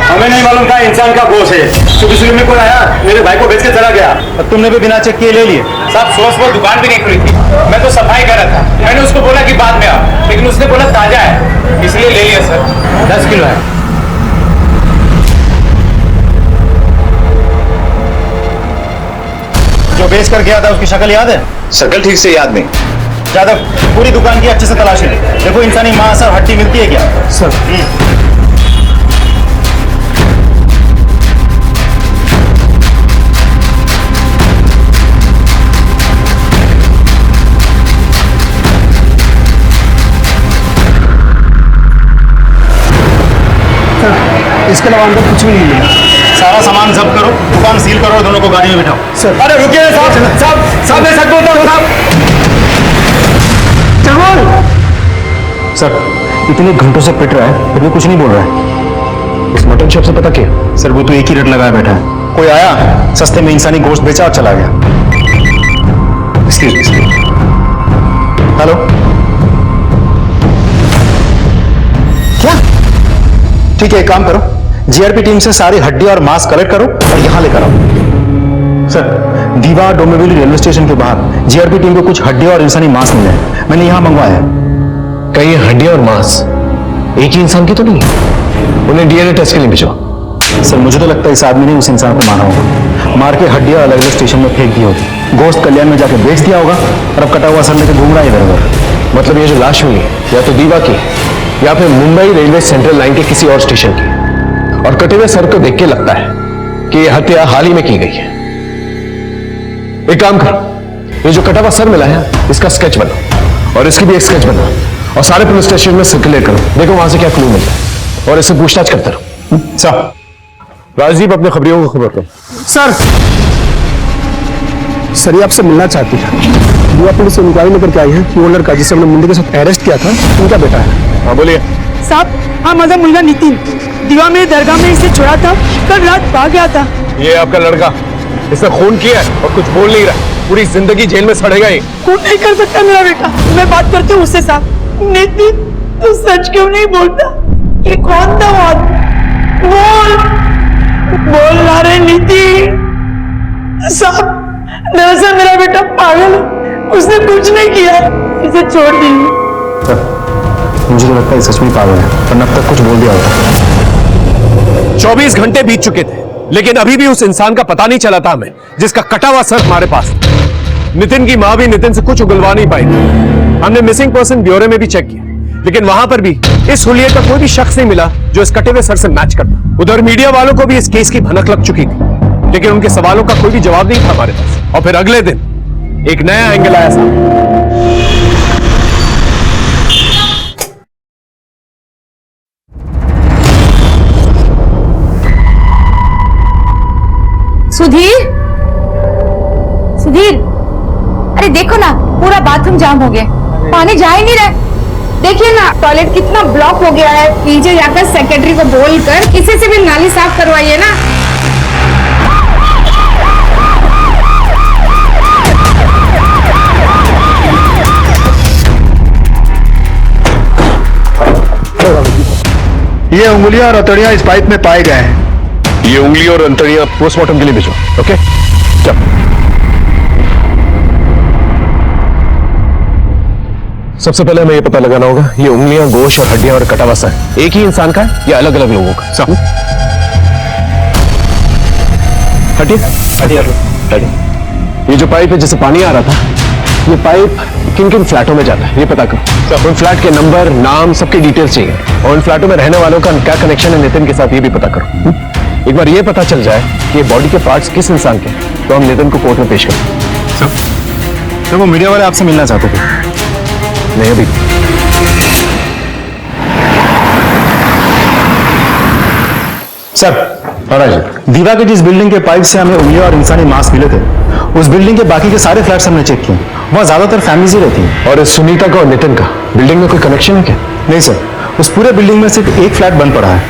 हमें नहीं मालूम था इंसान का बोझ है। सुबह में कोई आया, मेरे भाई को बेच के चला गया और तुमने भी बिना चेक किए ले लिए। साहब सुबह दुकान भी नहीं खुली थी, मैं तो सफाई कर रहा था। मैंने उसको बोला कि बाद में आओ, लेकिन उसने बोला ताजा है, इसलिए ले लिया सर। 10 किलो है। जो बेच कर गया था उसकी शक्ल याद है? शक्ल ठीक से याद नहीं। ज्यादा पूरी दुकान की अच्छे से तलाशी ले। देखो इंसानी मांस और हड्डी मिलती है क्या? सर इसके अलावा अंदर कुछ भी नहीं मिला। सारा सामान जब्त करो, दुकान सील करो और दोनों को गाड़ी में बिठाओ। सर अरे रुकिए साहब, साहब मैं सच बोलता हूँ साहब। सर इतने घंटों से पिट रहा है, फिर भी कुछ नहीं बोल रहा है। इस मटन शॉप से पता क्या? सर वो तो एक ही रेट लगाया बैठा है। कोई आया, सस्ते में इंसानी गोश्त बेचा और चला गया। हेलो, क्या? ठीक है, एक काम करो, जीआरपी टीम से सारी हड्डी और मांस कलेक्ट करो और यहां लेकर आओ। सर दीवा डोंबिवली रेलवे स्टेशन के बाहर जीआरपी टीम को कुछ हड्डी और इंसानी मांस मिले, मैंने यहां मंगवाया है। कहीं हड्डी और मांस एक ही इंसान की तो नहीं? उन्हें डीएनए टेस्ट के लिए भेजो। सर मुझे तो लगता है इस आदमी ने उस इंसान को मारा होगा, मार के हड्डियां अलग अलग स्टेशन में फेंक दी होगी, गोश्त कल्याण में जाके बेच दिया होगा और अब कटा हुआ सर लेकर घूम रहा है इधर उधर। मतलब ये जो लाश मिली या तो दीवा की या फिर मुंबई रेलवे सेंट्रल लाइन के किसी और स्टेशन की, और कटे हुए सर को देख के लगता है कि यह हत्या हाल ही में की गई है। एक काम करो, ये जो कटा हुआ सर मिला है इसका स्केच बनाओ और इसकी भी एक स्केच बनाओ और सारे पुलिस स्टेशन में सर्कुलेट करो, देखो वहां से क्या क्लू मिलता है और इससे पूछताछ करते रहो। सर राजदीप अपने खबरियों को खबर करो। सर ये आपसे मिलना चाहती है। युवा पुलिस से इंक्वायरी लेकर के आई है कि वो लड़का जिसे हमने मुंडे के साथ अरेस्ट किया था उनका बेटा है। हाँ बोलिए। साहब हाँ, माझा मुलगा नितिन दिवा में दरगाह में इसे छोड़ा था, कल रात भाग गया था। ये आपका लड़का, इसने खून किया है और कुछ बोल नहीं रहा, पूरी जिंदगी जेल में सड़ेगा ही। खून नहीं कर सकता मेरा बेटा, मैं बात करती हूँ उससे। साहब नितिन तू सच क्यों नहीं बोलता? ये कौन था वो आदमी? बोल ना रे नितिन। साहब दरअसल मेरा बेटा पागल है, उसने कुछ नहीं किया, इसे छोड़ दीजिए। मुझे तो लगता है सच में पागल है, वरना अब तक कुछ बोल दिया होता। 24 घंटे बीत चुके थे लेकिन अभी भी उस इंसान का पता नहीं चला था हमें, जिसका कटा हुआ सर हमारे पास। नितिन की मां भी नितिन से कुछ उगलवा नहीं पाई। हमने मिसिंग पर्सन ब्यूरो में भी चेक किया, लेकिन वहां पर भी इस हुलिये का कोई भी शख्स नहीं मिला जो इस कटे हुए सर से मैच करता। उधर मीडिया वालों को भी इस केस की भनक लग चुकी थी, लेकिन उनके सवालों का कोई भी जवाब नहीं था हमारे पास। और फिर अगले दिन एक नया एंगल आया सामने। सुधीर, सुधीर, अरे देखो ना पूरा बाथरूम जाम हो गया, पानी जा ही नहीं रहा। देखिए ना टॉयलेट कितना ब्लॉक हो गया है। नीचे जाकर सेक्रेटरी को बोलकर किसी से भी नाली साफ करवाइए ना। ये उंगलियां और हथौड़ियां इस पाइप में पाए गए हैं। ये उंगली और अंतड़ियां पोस्टमार्टम के लिए भेजो। ओके चल। सबसे पहले हमें ये पता लगाना होगा ये उंगलियां, गोश्त और हड्डियां और कटा हुआ सर एक ही इंसान का है या अलग अलग लोगों का? हटिए हटिए हटिए। ये जो पाइप है जिससे पानी आ रहा था, ये पाइप किन किन फ्लैटों में जाता है ये पता करो। उन फ्लैट के नंबर, नाम, सबकी डिटेल्स चाहिए और उन फ्लैटों में रहने वालों का क्या कनेक्शन है नितिन के साथ ये भी पता करो। एक बार ये पता चल जाए कि ये बॉडी के पार्ट्स किस इंसान के, तो हम नितिन को कोर्ट में पेश करें। सर वो मीडिया वाले आपसे मिलना चाहते थे। नहीं अभी। सर दीवा के जिस बिल्डिंग के पाइप से हमें उंगलियां और इंसानी मांस मिले थे, उस बिल्डिंग के बाकी के सारे फ्लैट्स हमने चेक किए। वहाँ ज्यादातर फैमिलीज ही रहती हैं। और इस सुनीता का और नितिन का बिल्डिंग में कोई कनेक्शन है क्या? नहीं सर, उस पूरे बिल्डिंग में सिर्फ एक फ्लैट बंद पड़ा है।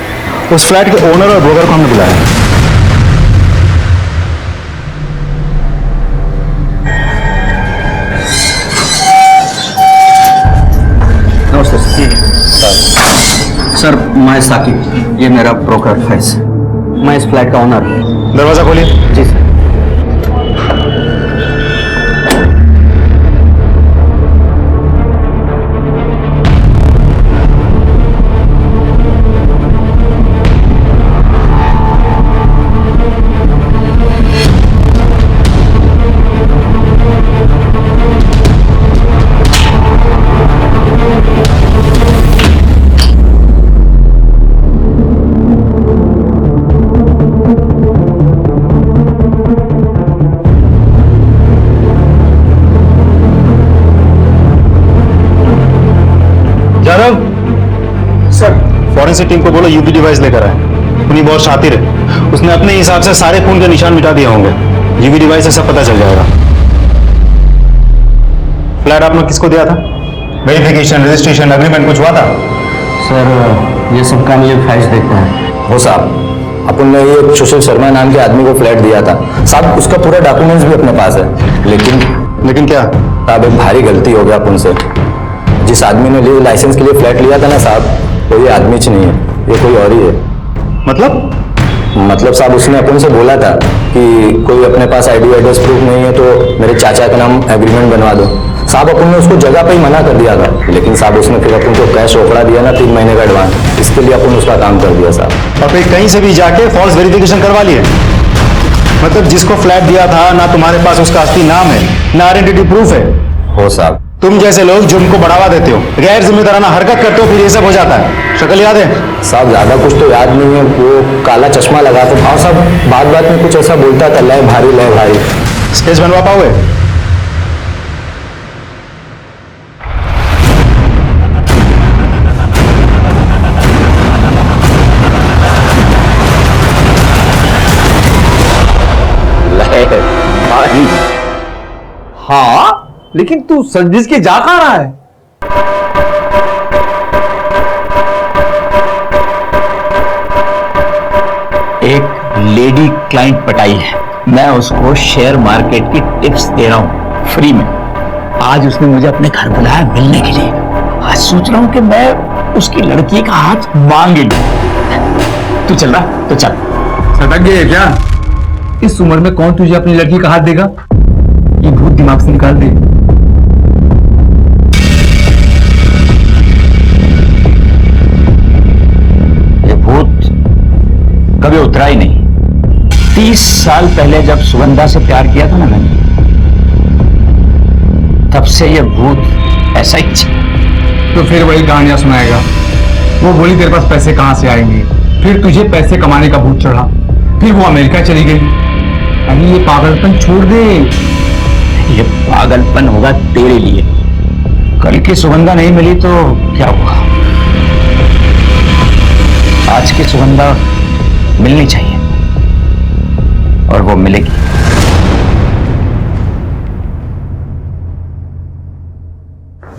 उस फ्लैट के ओनर और ब्रोकर को हमने बुलाया है। नमस्ते सर, मैं साकिब, ये मेरा ब्रोकर फैज, मैं इस फ्लैट का ओनर हूँ। दरवाजा खोलिए। जी सर। सर फॉरेंसिक टीम को बोलो यूपी डिवाइस लेकर आए। उन्हीं बहुत शातिर है, उसने अपने हिसाब से सारे खून के निशान मिटा दिए होंगे। यूपी डिवाइस से सब पता चल जाएगा। फ्लैट आपने किसको दिया था? वेरिफिकेशन, रजिस्ट्रेशन, एग्रीमेंट कुछ हुआ था? सर ये सब काम ये फैज देखता है। हो साहब, अपन ने ये सुशील शर्मा नाम के आदमी को फ्लैट दिया था साहब, उसका पूरा डॉक्यूमेंट्स भी अपने पास है। लेकिन क्या साहब, एक भारी गलती हो गया अपन से। जिस आदमी ने लाइसेंस के लिए फ्लैट लिया था ना साहब, वो ये आदमी च नहीं है, ये कोई और ही है। मतलब साहब, उसने अपन से बोला था कि कोई अपने पास आईडी एड्रेस प्रूफ नहीं है तो मेरे चाचा का नाम एग्रीमेंट बनवा दो। साहब अपन ने उसको जगह पे ही मना कर दिया था, लेकिन साहब उसने फिर अपन को कैश रोकड़ा दिया ना 3 महीने का एडवांस, इसके लिए अपन उसका काम कर दिया साहब। और फिर कहीं से भी जाके फॉल्स वेरिफिकेशन करवा लिए। मतलब जिसको फ्लैट दिया था ना तुम्हारे पास उसका असली नाम है, ना आइडेंटिटी प्रूफ है। हो साहब, तुम जैसे लोग जुर्म को बढ़ावा देते हो, गैर जिम्मेदाराना हरकत करते हो, फिर ये सब हो जाता है। शक्ल याद है? साहब ज्यादा कुछ तो याद नहीं है, वो काला चश्मा लगा था। हाँ साहब, बात बात में कुछ ऐसा बोलता था, लय भारी। स्केच बनवा पाओगे? हाँ, लेकिन तू संजिश के जा कहाँ रहा है? एक लेडी क्लाइंट पटाई है, मैं उसको शेयर मार्केट की टिप्स दे रहा हूँ फ्री में। आज उसने मुझे अपने घर बुलाया मिलने के लिए। आज सोच रहा हूँ कि मैं उसकी लड़की का हाथ मांग लूं। तू चल रहा तो चल। सटक गई है क्या? इस उम्र में कौन तुझे अपनी लड़की का हाथ देगा? ये भूत दिमाग से निकाल दे। ये भूत कभी उतरा ही नहीं। 30 साल पहले जब सुगंधा से प्यार किया था ना मैंने, तब से ये भूत ऐसा ही। तो फिर वही कहानियां सुनाएगा। वो बोली तेरे पास पैसे कहां से आएंगे, फिर तुझे पैसे कमाने का भूत चढ़ा, फिर वो अमेरिका चली गई। अरे ये पागलपन छोड़ दे। ये पागलपन होगा तेरे लिए। कल की सुगंधा नहीं मिली तो क्या हुआ? आज की सुगंधा मिलनी चाहिए और वो मिलेगी।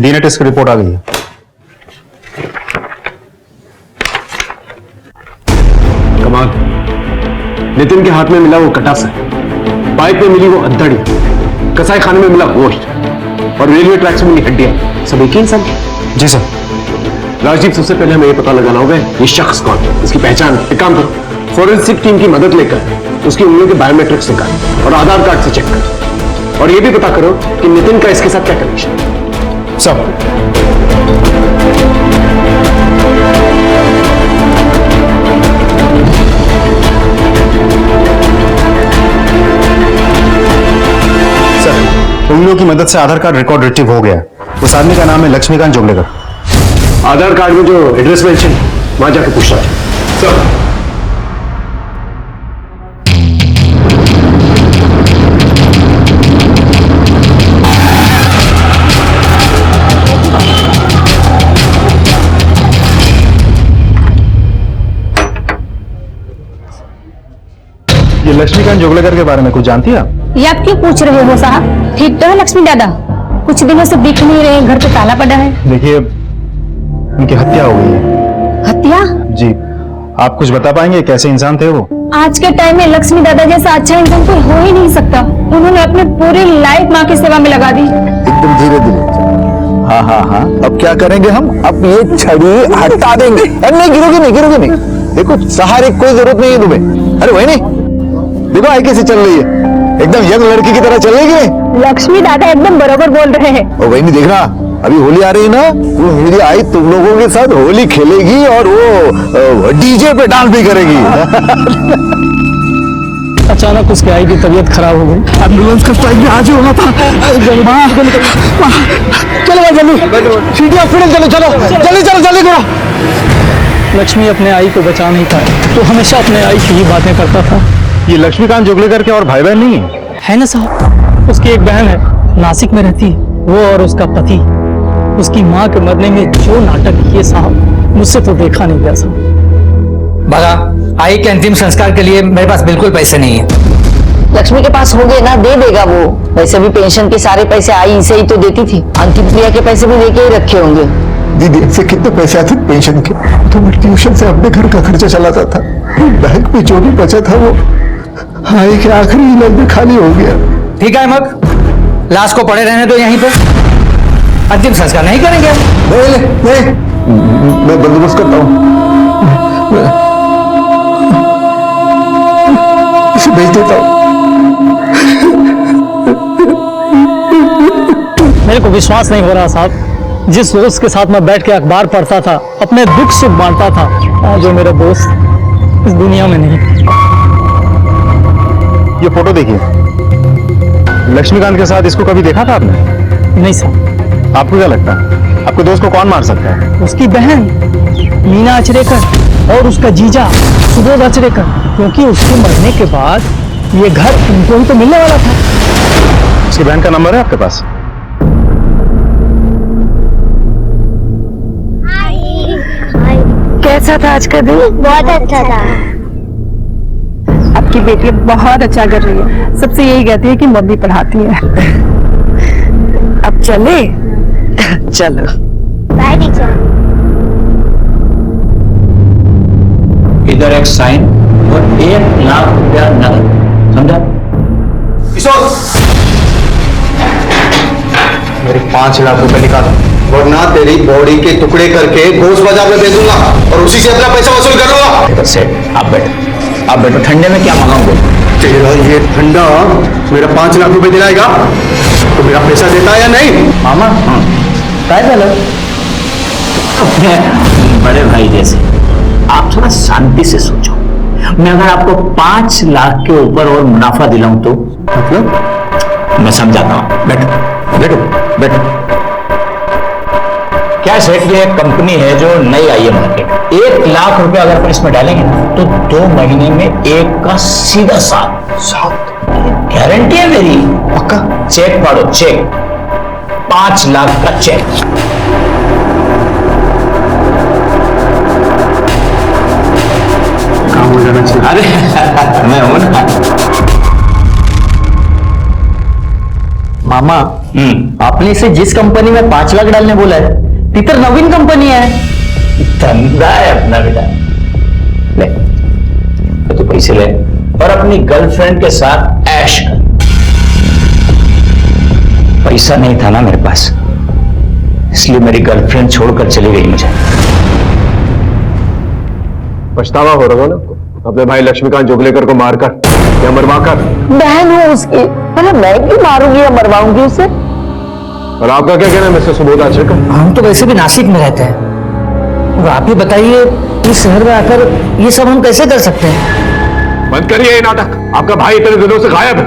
डीएनए टेस्ट की रिपोर्ट आ गई है। कमाल, नितिन के हाथ में मिला वो कटासा, पाइप में मिली वो अद्धड़ी, कसाई खाने में मिला गोश्त और रेलवे ट्रैक से मिली हड्डियां, सब एक ही इंसान। जी सर। राजीव, सबसे पहले हमें ये पता लगाना होगा ये शख्स कौन है, इसकी पहचान। एक काम करो, फोरेंसिक टीम की मदद लेकर उसकी उंगलियों के बायोमेट्रिक्स निकाल और आधार कार्ड से चेक करो और ये भी पता करो कि नितिन का इसके साथ क्या कनेक्शन है। सब वकीलों की मदद से आधार कार्ड रिकॉर्ड रिट्रीव हो गया। उस आदमी का नाम है लक्ष्मीकांत जोगलेकर। आधार कार्ड में जो एड्रेस मेंशन, वहां जाके पूछना है। सर, ये लक्ष्मीकांत जोगलेकर के बारे में कुछ जानती है आप? ये आप क्यों पूछ रहे हो साहब? ठीक तो है लक्ष्मी दादा, कुछ दिनों से दिख नहीं रहे, घर पे ताला पड़ा है। देखिए, उनकी हत्या हो गई है। हत्या? जी, आप कुछ बता पाएंगे कैसे इंसान थे वो? आज के टाइम में लक्ष्मी दादा जैसा अच्छा इंसान कोई हो ही नहीं सकता। उन्होंने अपनी पूरी लाइफ माँ की सेवा में लगा दी। एकदम धीरे धीरे। हाँ हाँ हाँ, अब क्या करेंगे हम? अब ये छड़ी हटा देंगे। अरे नहीं गिरोगी नहीं, गिरोगी नहीं। देखो सहारे की कोई जरूरत नहीं है तुम्हें। अरे वही नहीं, देखो आई कैसे चल रही है, एकदम यंग लड़की की तरह चल रही है। लक्ष्मी दादा एकदम बराबर बोल रहे हैं। और वही नहीं देखना, अभी होली आ रही है ना, वो मेरी आई तुम लोगों के साथ होली खेलेगी और वो डीजे पे डांस भी करेगी। अचानक उसकी आई की तबीयत खराब हो गई। एम्बुलेंस का स्ट्राइक भी आज ही होना था। चलो जल्दी, सिटी हॉस्पिटल चलो, चलो जल्दी, चलो जल्दी करो। लक्ष्मी अपने आई को बचा नहीं पाई, तो हमेशा अपने आई की ही बातें करता था। ये लक्ष्मीकांत जोगलेकर के और भाई बहन नहीं है? ना साहब, उसकी एक बहन है, नासिक में रहती है। वो और उसका पति, उसकी माँ के मरने में जो नाटक किए साहब, मुझसे तो देखा नहीं गया साहब। बघा, आई के अंतिम संस्कार के लिए मेरे पास बिल्कुल पैसे नहीं है। लक्ष्मी के पास हो गए ना, दे देगा वो। वैसे भी पेंशन के सारे पैसे आई इसे ही तो देती थी, अंतिम क्रिया के पैसे भी लेके ही रखे होंगे। दीदी से कितने पैसे आते पेंशन के? तो मैं ट्यूशन से अपने घर का खर्चा चलाता था। बैंक में जो भी बचा था वो आई के आखिरी इलाज में खाली हो गया। ठीक है मग, लाश को पड़े रहने दो यहीं पे, अंतिम संस्कार नहीं करेंगे। नहीं, मैं बंदोबस्त करता हूँ, इसे भेज देता हूँ। मेरे को विश्वास नहीं हो रहा साहब, जिस दोस्त के साथ मैं बैठ के अखबार पढ़ता था, अपने दुख सुख बांटता था, आज जो मेरा दोस्त इस दुनिया में नहीं। ये फोटो देखिए, लक्ष्मीकांत के साथ इसको कभी देखा था आपने? नहीं सर। आपको क्या लगता है, आपके दोस्त को कौन मार सकता है? उसकी बहन मीना अचरेकर और उसका जीजा सुबोध अचरेकर, क्योंकि उसके मरने के बाद ये घर उनको ही तो मिलने वाला था। उसकी बहन का नंबर है आपके पास? कैसा था आज का दिन? बहुत अच्छा था। आपकी बेटी बहुत अच्छा कर रही है, सबसे यही कहती है कि मम्मी पढ़ाती है। अब चले? चलो। Bye teacher. इधर एक साइन और 1 लाख रुपया नगद, समझा? मेरे 5 लाख रुपए निकालो, वरना तेरी बॉडी के टुकड़े करके गोश्त बाजार में बेच दूंगा और उसी से अपना पैसा वसूल कर लूंगा। सेठ आप बैठो, ठंडे में क्या मांगोगे? तेरा ये ठंडा मेरा 5 लाख रुपए दिलाएगा तो मेरा पैसा देता है या नहीं? मामा काय झालं? अपने बड़े भाई जैसे आप थोड़ा शांति से सोचो। मैं अगर आपको 5 लाख के ऊपर और मुनाफा दिलाऊं तो? मतलब मैं समझाता हूं, बैठो। क्या सेठ, ये एक कंपनी है जो नई आई है मार्केट। 1 लाख रुपए अगर अपन इसमें डालेंगे ना तो 2 महीने में 1 का सीधा 7 गारंटी है मेरी। पक्का? चेक पढ़ो, चेक 5 लाख का चेक। काम हो जाना चाहिए। अरे मैं हूं ना मामा। आपने इसे जिस कंपनी में 5 लाख डालने बोला है ती तर नवीन कंपनी है। धंधा है अपना बेटा। ले तो तू पैसे ले और अपनी गर्लफ्रेंड के साथ ऐश कर। पैसा नहीं था ना मेरे पास, इसलिए मेरी गर्लफ्रेंड छोड़कर चली गई मुझे। पछतावा हो रहा हो ना अपने भाई लक्ष्मीकांत जोगलेकर को मारकर या मरवाकर? बहन हो उसकी, मतलब मैं क्यों मारूंगी या मरवाऊंगी उसे? और आपका क्या कहना है मिस्टर सुबोध आचरेकर? हम तो वैसे भी नासिक में रहते हैं, और आप ही बताइए इस शहर में आकर ये सब हम कैसे कर सकते हैं? बंद करिए ये नाटक। आपका भाई इतने दिनों से गायब है,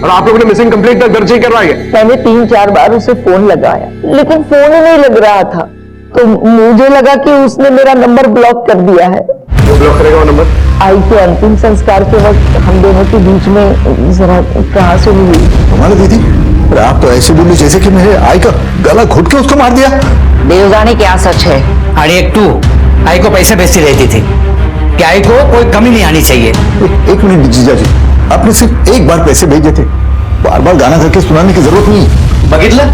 और आप लोगों ने मिसिंग कंप्लेंट तक दर्ज नहीं करवाई है। मैंने 3-4 बार उसे फोन लगाया, लेकिन फोन ही नहीं लग रहा था, तो मुझे लगा कि उसने मेरा नंबर ब्लॉक कर दिया है। वो ब्लॉक करेगा वो नंबर? आई के अंतिम संस्कार के वक्त हम दोनों के बीच में जरा कहाँ से हुई। हमारे दीदी, अरे आप तो ऐसे बोली जैसे कि मेरे आई का गला घुट के उसको मार दिया। देव जाने क्या सच है। अरे एक तू आई को पैसे भेजती रहती थी कि आई को कोई कमी नहीं आनी चाहिए। एक मिनट जीजा जी, आपने सिर्फ एक बार पैसे भेजे थे, बार बार गाना करके सुनाने की जरूरत नहीं। बगितला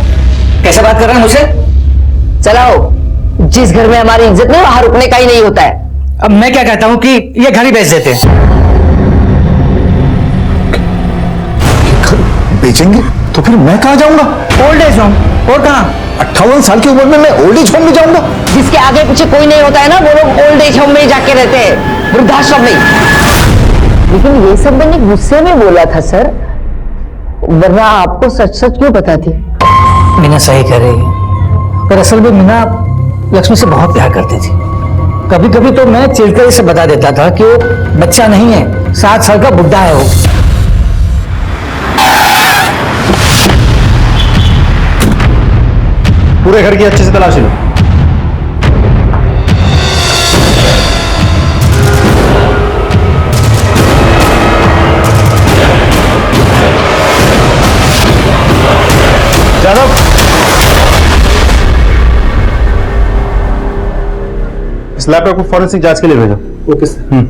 कैसे बात कर रहा है मुझसे? चलाओ, जिस घर में हमारी इज्जत नहीं वहां रुकने का ही नहीं होता है। अब मैं क्या कहता हूँ कि ये घर ही बेच देते हैं। घर बेचेंगे तो फिर मैं कहाँ जाऊंगा? Old age home. और कहाँ? 58 साल की उम्र में मैं ओल्ड एज होम में जाऊंगा? जिसके आगे पीछे कोई नहीं होता है ना, वो लोग ओल्ड एज होम में जाके रहते हैं, वृद्धाश्रम में। लेकिन ये सब मैंने गुस्से में बोला था सर, वरना आपको सच सच क्यों बताती? मीना सही कह रही है, पर असल में मीना लक्ष्मी से बहुत प्यार करती थी। कभी कभी तो मैं चिड़कर से बता देता था कि वो बच्चा नहीं है, 7 साल का बुढ़ा है वो। पूरे घर की अच्छे से तलाशी लो। जादव, इस लैपटॉप को फॉरेंसिक जांच के लिए भेजो। Okay sir.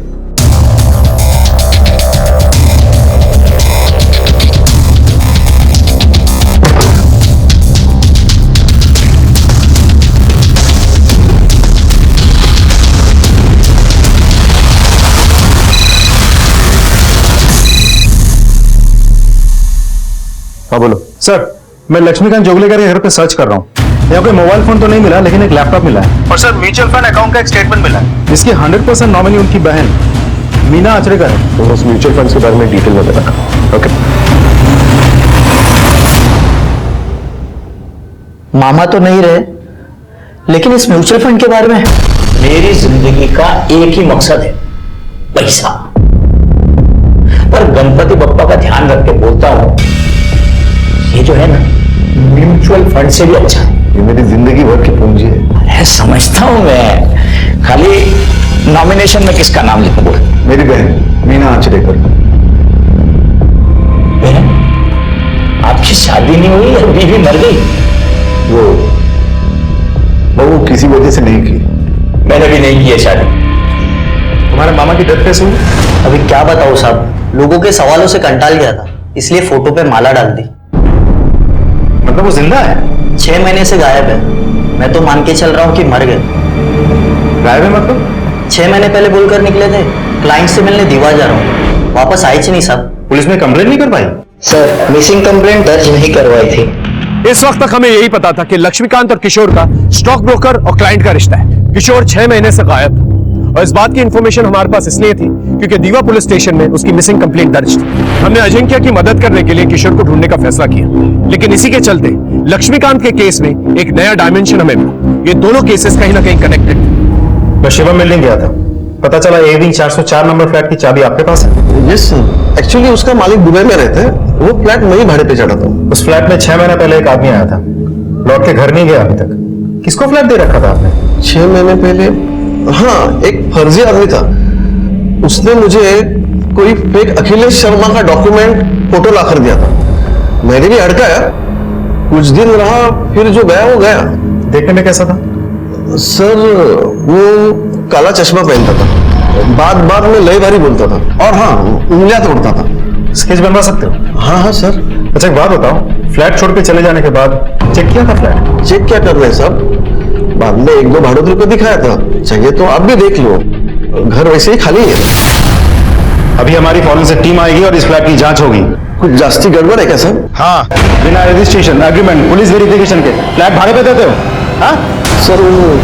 हाँ बोलो। सर, मैं लक्ष्मीकांत जोगलेकर के घर पे सर्च कर रहा हूँ। यहाँ पे मोबाइल फोन तो नहीं मिला, लेकिन एक लैपटॉप मिला है। और सर, म्यूचुअल फंड अकाउंट का एक स्टेटमेंट मिला है, जिसकी 100% नॉमिनी उनकी बहन मीना आचरेकर है। तो उस म्यूचुअल फंड के बारे में डिटेल में बताना। ओके। मामा तो नहीं रहे, लेकिन इस म्यूचुअल फंड के बारे में मेरी जिंदगी का एक ही मकसद है, पैसा। पर गणपति बप्पा का ध्यान रख के बोलता हूं, ये जो है ना, म्यूचुअल फंड से भी अच्छा है। ये मेरी जिंदगी भर की पूंजी है। अरे समझता हूं मैं, खाली नॉमिनेशन में किसका नाम लिखूं बोल? मेरी बहन मीना आचरेकर। बहन, आपकी शादी नहीं हुई या बीवी मर गई? वो किसी वजह से नहीं की। मैंने भी नहीं की है शादी। तुम्हारे मामा की डेथ कैसे हुई? अभी क्या बताऊं साहब, लोगों के सवालों से कंटाल गया था, इसलिए फोटो पे माला डाल दी। मतलब वो जिंदा है? 6 महीने से गायब है। मैं तो मान के चल रहा हूँ कि मर गए। गायब है मतलब? 6 महीने पहले बोलकर निकले थे क्लाइंट से मिलने दीवा जा रहा हूँ, वापस आई नहीं साहब। पुलिस में कंप्लेंट नहीं कर पाई? सर, मिसिंग कंप्लेंट दर्ज नहीं करवाई थी। इस वक्त तक हमें यही पता था कि लक्ष्मीकांत और किशोर का स्टॉक ब्रोकर और क्लाइंट का रिश्ता है। किशोर 6 महीने से गायब था, और इस बात की इंफॉर्मेशन हमारे पास इसलिए थी क्योंकि दीवा पुलिस स्टेशन में उसकी मिसिंग कंप्लेंट दर्ज थी। हमने अजिंक्य की मदद करने के लिए किशोर को ढूंढने का फैसला किया, लेकिन इसी के चलते लक्ष्मीकांत के केस में एक नया डायमेंशन हमें मिला। ये दोनों केसेस कहीं ना कहीं कनेक्टेड थे। मैं शिवम मिलने गया था, पता चला A-wing 404 नंबर फ्लैट की चाबी आपके पास है? यस सर, एक्चुअली उसका मालिक दुबई में रहते हैं, वो फ्लैट मैं ही भाड़े पे चढ़ा था। उस फ्लैट में 6 महीने पहले एक आदमी आया था, लौट के घर नहीं गया अभी तक। किसको फ्लैट दे रखा था आपने? 6 महीने पहले, हाँ, एक फर्जी आदमी था। उसने मुझे कोई फेक अखिलेश शर्मा का डॉक्यूमेंट फोटो ला कर दिया था। मैंने भी अड़काया, कुछ दिन रहा, फिर जो गया वो गया। देखने में कैसा था? सर, वो काला चश्मा पहनता था, बात में लय भारी बोलता था, और हाँ, उंगलियां तोड़ता था। स्केच बनवा सकते हो? हाँ सर। अच्छा एक बात बताओ, फ्लैट छोड़ के चले जाने के बाद चेक किया था फ्लैट? चेक क्या करना है साहब, बाद में 1-2 भाड़ोत्री को दिखाया था, चाहिए तो आप भी देख लो, घर वैसे ही खाली है। अभी हमारी फॉरेंसिक टीम आएगी और इस फ्लैट की जांच होगी। कुछ जास्ती गड़बड़ है क्या सर? हाँ, बिना रजिस्ट्रेशन, एग्रीमेंट, पुलिस वेरिफिकेशन के फ्लैट भाड़े पे देते हो? हाँ सर, वो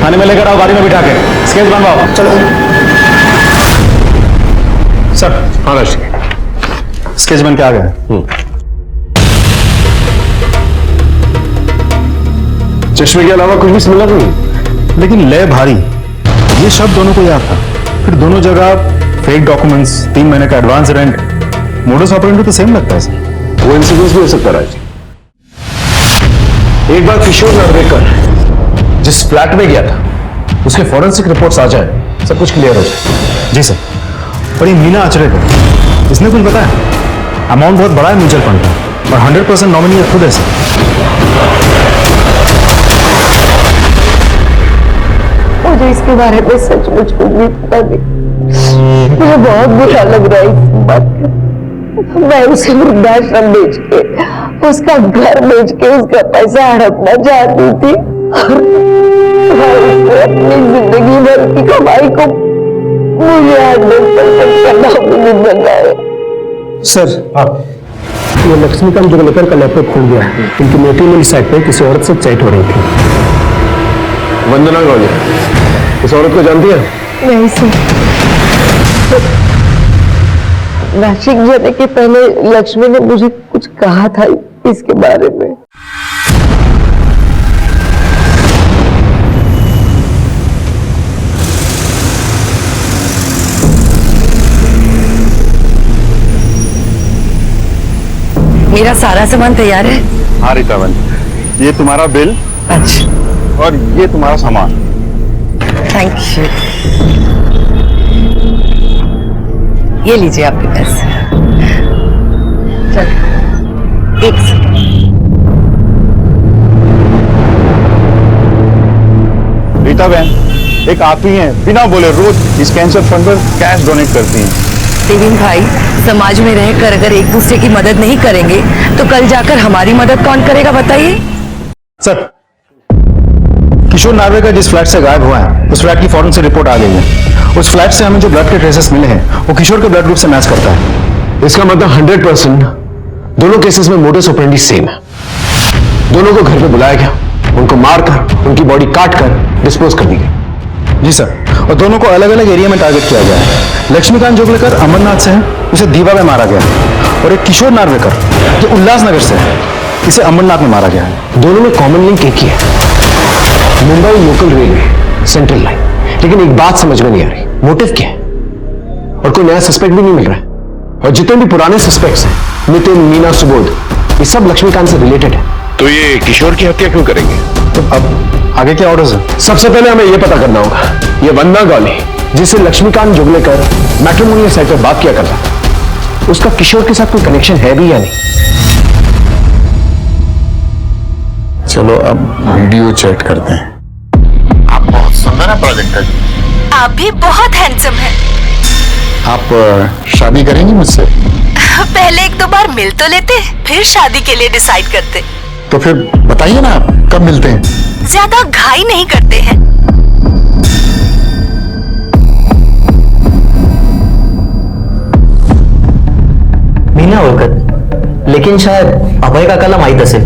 थाने में लेकर आओ, गाड़ी में बिठा के स्केच बनवाओ। चलो सर। हाँ राशि, स्केच बन के आ गया। चश्मे के अलावा कुछ भी सिमिलर नहीं, लेकिन लय भारी, ये शब्द दोनों को याद था। फिर दोनों जगह फेक डॉक्यूमेंट्स, 3 महीने का एडवांस रेंट, मोडस ऑपरेंडी तो सेम लगता है सर। वो इंसिडेंस भी हो सकता है राज। एक बार किशोर नार्वेकर जिस फ्लैट में गया था उसके फॉरेंसिक रिपोर्ट्स आ जाए, सब कुछ क्लियर हो जाए। जी सर। पर ये मीना आचरेकर, इसने कुछ बताया? अमाउंट बहुत बड़ा है म्यूचुअल फंड का और 100% नॉमिनी खुद है सर। मुझे इसके बारे में सचमुच कुछ भी पता नहीं। मुझे बहुत बुरा लग रहा है इस बात का। मैं उसे वृद्धाश्रम बेच के, उसका घर बेच के उसका पैसा हड़पना चाहती थी और अपनी जिंदगी भर की कमाई को मुझे 100% का नौकरी बनाए। सर आप ये लक्ष्मीकांत जुगलेकर का लैपटॉप खुल गया है। इनकी मेट्रिमोनियल साइट पे किसी औरत से चैट हो रही थी। वंदना कौन है? इस औरत को जानती है? नहीं सर, नासिक जाने के पहले लक्ष्मी ने मुझे कुछ कहा था इसके बारे में। मेरा सारा सामान तैयार है। हाँ रीतावन, ये तुम्हारा बिल। अच्छा। और ये तुम्हारा सामान। Thank you. ये लीजिए आपके पैसे। चलो एक सेकंड। रीता बहन, एक आप ही हैं बिना बोले रोज इस कैंसर फंड पर कैश डोनेट करती हैं। देवीन भाई, समाज में रहकर अगर एक दूसरे की मदद नहीं करेंगे तो कल जाकर हमारी मदद कौन करेगा बताइए। सर, किशोर नार्वेकर जिस फ्लैट से गायब हुआ है उस फ्लैट की फॉरेंसिक रिपोर्ट आ गई है। उस फ्लैट से हमें जो ब्लड के ट्रेसेस मिले हैं वो किशोर के ब्लड ग्रुप से मैच करता है। इसका मतलब 100% दोनों केसेस में मोडस ऑपरेंडी सेम है। दोनों को घर पे बुलाया गया, उनको मारकर उनकी बॉडी काट कर डिस्पोज कर दी गई। जी सर, और दोनों को अलग अलग एरिया में टारगेट किया गया है। लक्ष्मीकांत जोगलेकर अमरनाथ से है, उसे दीवा में मारा गया है। और एक किशोर नार्वेकर जो उल्लासनगर से है, इसे अमरनाथ में मारा गया है। दोनों में कॉमन लिंक एक ही है, Mumbai local railway central line. लेकिन एक बात समझ में नहीं आ रही, मोटिव क्या है? और कोई नया सस्पेक्ट भी नहीं मिल रहा है। और जितने भी पुराने सस्पेक्ट्स हैं, नितिन, मीना, सुबोध, ये सब लक्ष्मीकांत से रिलेटेड है। तो ये किशोर की हत्या क्यों करेंगे? तो अब आगे क्या ऑर्डर्स है? सबसे पहले हमें यह पता करना होगा, ये वंदना गौली जिसे लक्ष्मीकांत जुगलेकर मैट्रिमोनियल साइट पर बात किया करता, उसका किशोर के साथ कोई कनेक्शन है भी या नहीं? चलो अब वीडियो चेक करते हैं। आप बहुत सुंदर है प्रोजेक्टर जी। आप भी बहुत हैंडसम हैं। आप शादी करेंगी मुझसे? पहले एक दो बार मिल तो लेते, फिर शादी के लिए डिसाइड करते। तो फिर बताइए ना, आप कब मिलते हैं? ज्यादा घाई नहीं करते हैं। मीना ओळखत, लेकिन शायद अभय काकाला माहित असेल।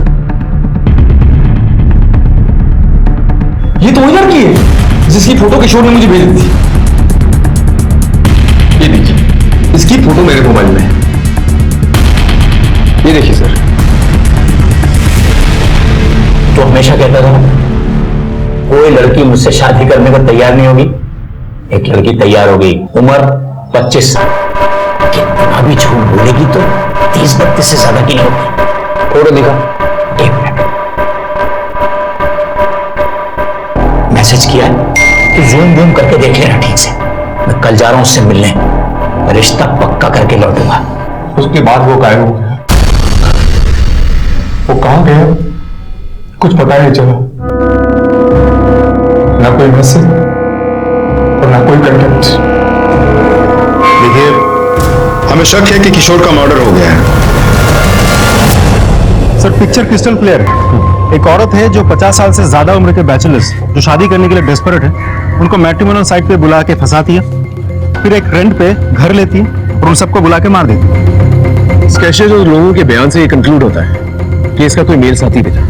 ये तो वही लड़की है जिसकी फोटो किशोर ने मुझे भेजी थी। ये देखिए, इसकी फोटो मेरे मोबाइल में है। ये देखिए सर। तो हमेशा कहता था कोई लड़की मुझसे शादी करने को तैयार नहीं होगी। एक लड़की तैयार हो गई, उम्र 25 साल। अभी झूठ बोलेगी तो 30-32 से ज्यादा की नहीं होगी। फोटो दिखा। एक मिनट, मैसेज किया कि जूम बूम करके देख लेना ठीक से। मैं कल जा रहा हूं उससे मिलने, रिश्ता पक्का करके लौटूंगा। उसके बाद वो गायब हो गया। वो कहां गया कुछ पता नहीं चला, ना कोई मैसेज और ना कोई कंटेक्ट। देखिए, हमें शक है कि किशोर का मर्डर हो गया है। सर, पिक्चर क्रिस्टल क्लियर है। एक औरत है जो 50 साल से ज्यादा उम्र के बैचलर्स जो शादी करने के लिए डेस्परेट है, उनको मैट्रिमोनियल साइट पे बुला के फंसाती है, फिर एक रेंट पे घर लेती है और उन सबको बुला के मार देती है। इस कैसे जो लोगों के बयान से ये कंक्लूड होता है कि इसका कोई मेल साथी भी था।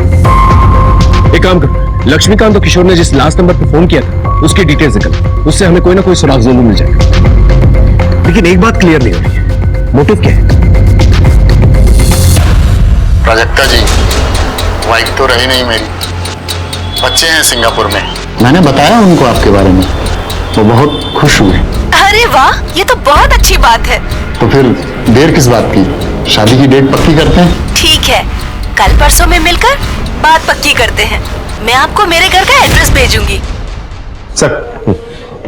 एक काम कर, लक्ष्मीकांत और किशोर ने जिस लास्ट नंबर पर फोन किया था उसकी डिटेल्स निकल, उससे हमें कोई ना कोई सुराग जरूर मिल जाएगा। लेकिन एक बात क्लियर नहीं हो रही है, मोटिव क्या है? प्राजक्ता जी, वाइफ तो रही नहीं मेरी, बच्चे हैं सिंगापुर में। मैंने बताया उनको आपके बारे में, वो बहुत खुश हुए। अरे वाह, ये तो बहुत अच्छी बात है। तो फिर देर किस बात की, शादी की डेट पक्की करते हैं। ठीक है, कल परसों में मिलकर बात पक्की करते हैं। मैं आपको मेरे घर का एड्रेस भेजूंगी। सर,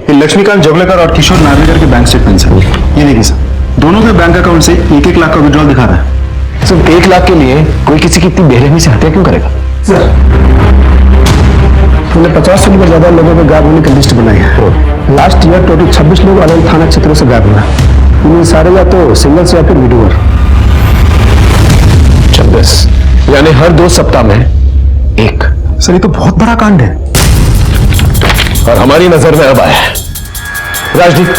ये लक्ष्मीकांत जोगलेकर और किशोर नार्वेकर के बैंक स्टेटमेंट्स हैं। ये देखिए सर, दोनों के बैंक अकाउंट से 1-1 लाख का विड्रॉल दिखा रहा है। सिर्फ 1 लाख के लिए कोई किसी की इतनी बेरहमी से हत्या क्यों करेगा? सर, हमने 50 से भी ज्यादा लोगों के गायब होने की लिस्ट बनाई है। लास्ट ईयर टोटल 26 लोग अलग थाना क्षेत्रों से गायब हुए। इनमें सारे या तो सिंगल्स या फिर विडोअर। 26 यानी हर 2 सप्ताह में एक। सर, ये तो बहुत बड़ा कांड है। और हमारी नजर में अब आया है। राजदीप,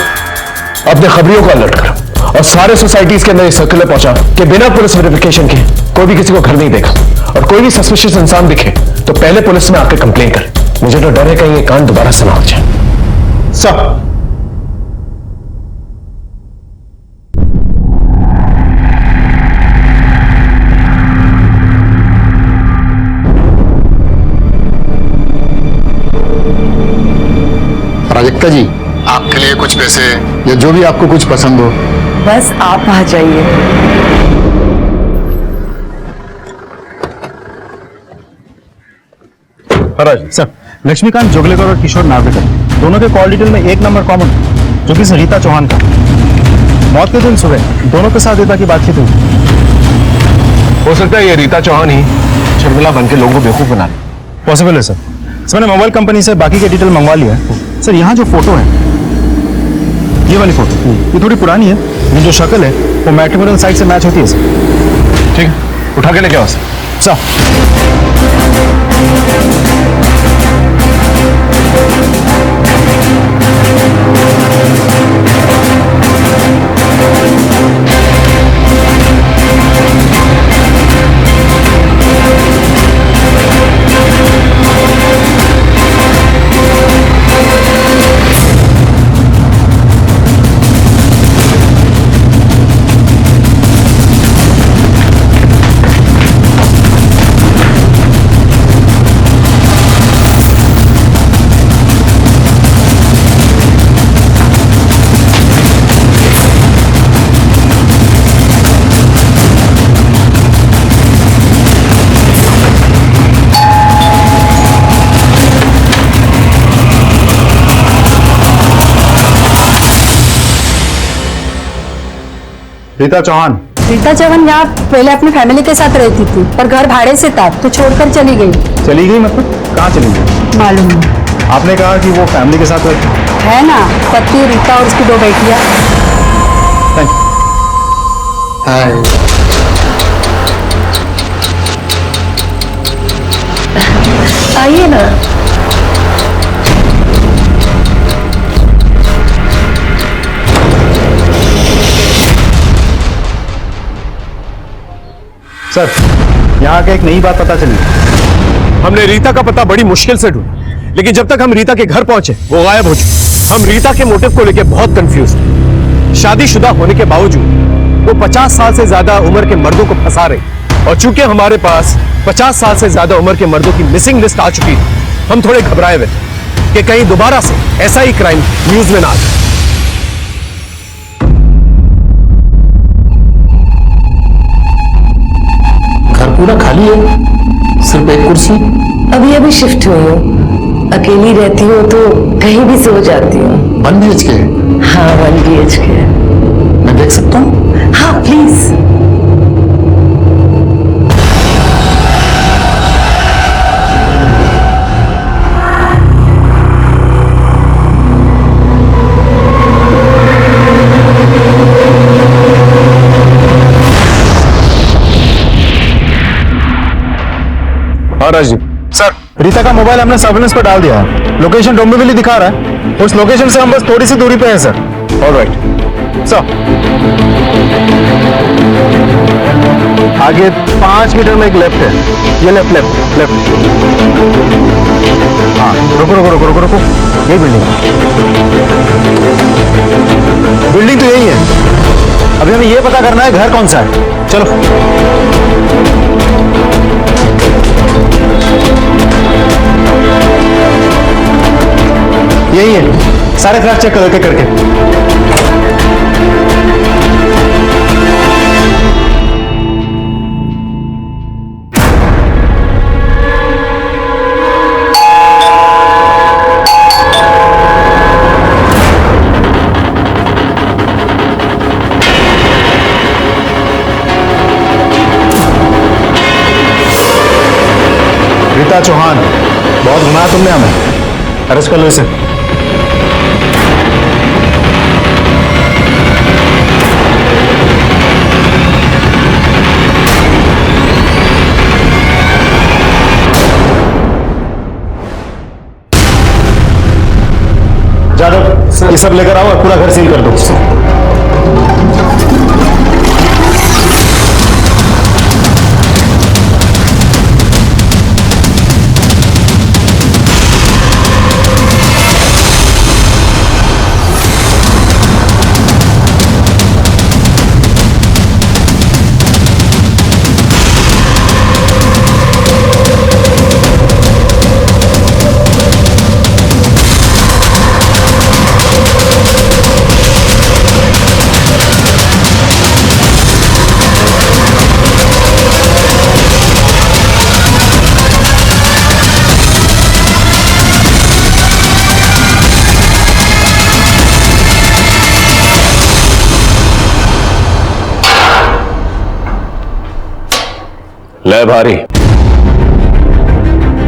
अपने खबरियों को अलर्ट करो और सारे सोसाइटीज के अंदर ये सर्कुलर पहुंचा कि बिना पुलिस वेरिफिकेशन के कोई भी किसी को घर नहीं देखा, और कोई भी सस्पिशियस इंसान दिखे तो पहले पुलिस में आकर कंप्लेन करे। मुझे तो डर है कहीं ये कांड दोबारा से ना हो जाए। सर, प्राजक्ता जी, आपके लिए कुछ पैसे या जो भी आपको कुछ पसंद हो। बस आप आ जाइए। सर, लक्ष्मीकांत जोगलेकर और किशोर नार्वेकर दोनों के कॉल डिटेल में एक नंबर कॉमन, जो कि रीता चौहान का। मौत के दिन सुबह दोनों के साथ रीता की बातचीत हुई। हो सकता है ये रीता चौहान ही शर्मिला बन के लोगों को बेवकूफ बना ले। पॉसिबल है सर। मैंने मोबाइल कंपनी से बाकी के डिटेल मंगवा लिया है। सर, यहाँ जो फोटो है, ये वाली फोटो, ये थोड़ी पुरानी है। ये जो शक्ल है वो मैट्रिमोनियल साइट से मैच होती है सर। ठीक है, उठा के लेके आओ सर। रीता चौहान। रीता चौहान यहाँ पहले अपनी फैमिली के साथ रहती थी, पर घर भाड़े से था तो छोड़कर चली गई। चली गई मतलब कहाँ चली गई? मालूम नहीं। आपने कहा कि वो फैमिली के साथ रहती है ना, पति रीता और उसकी 2 बेटियां। आइए ना। सर, यहाँ के एक नई बात पता चली। हमने रीता का पता बड़ी मुश्किल से ढूंढा, लेकिन जब तक हम रीता के घर पहुंचे वो गायब हो चुकी। हम रीता के मोटिव को लेकर बहुत कंफ्यूज थे। शादीशुदा होने के बावजूद वो 50 साल से ज्यादा उम्र के मर्दों को फंसा रही, और चूंकि हमारे पास 50 साल से ज्यादा उम्र के मर्दों की मिसिंग लिस्ट आ चुकी थी, हम थोड़े घबराए हुए थे कि कहीं दोबारा से ऐसा ही क्राइम न्यूज में ना आ जाए। घर पूरा खाली है, सिर्फ एक कुर्सी। अभी अभी शिफ्ट हुई हूँ, अकेली रहती हूँ तो कहीं भी सो जाती हूँ। 1 BHK? हाँ, 1 BHK। मैं देख सकता हूँ? हाँ प्लीज। राजदीप सर, रीता का मोबाइल हमने सर्वेलेंस पर डाल दिया है। लोकेशन डोंबिवली दिखा रहा है। उस लोकेशन से हम बस थोड़ी सी दूरी पे हैं सर। ऑलराइट सर, आगे 5 मीटर में एक लेफ्ट है। ये लेफ्ट लेफ्ट लेफ्ट। हाँ, रुको रुको रुको रुको रुको, यही बिल्डिंग। बिल्डिंग तो यही है। अभी हमें ये पता करना है घर कौन सा है। चलो। यही है, सारे क्रैक चेक करके चौहान, बहुत घुमाया तुमने हमें। अरेस्ट कर लो इसे। जादव, ये सब लेकर आओ और पूरा घर सील कर दो। ले भारी,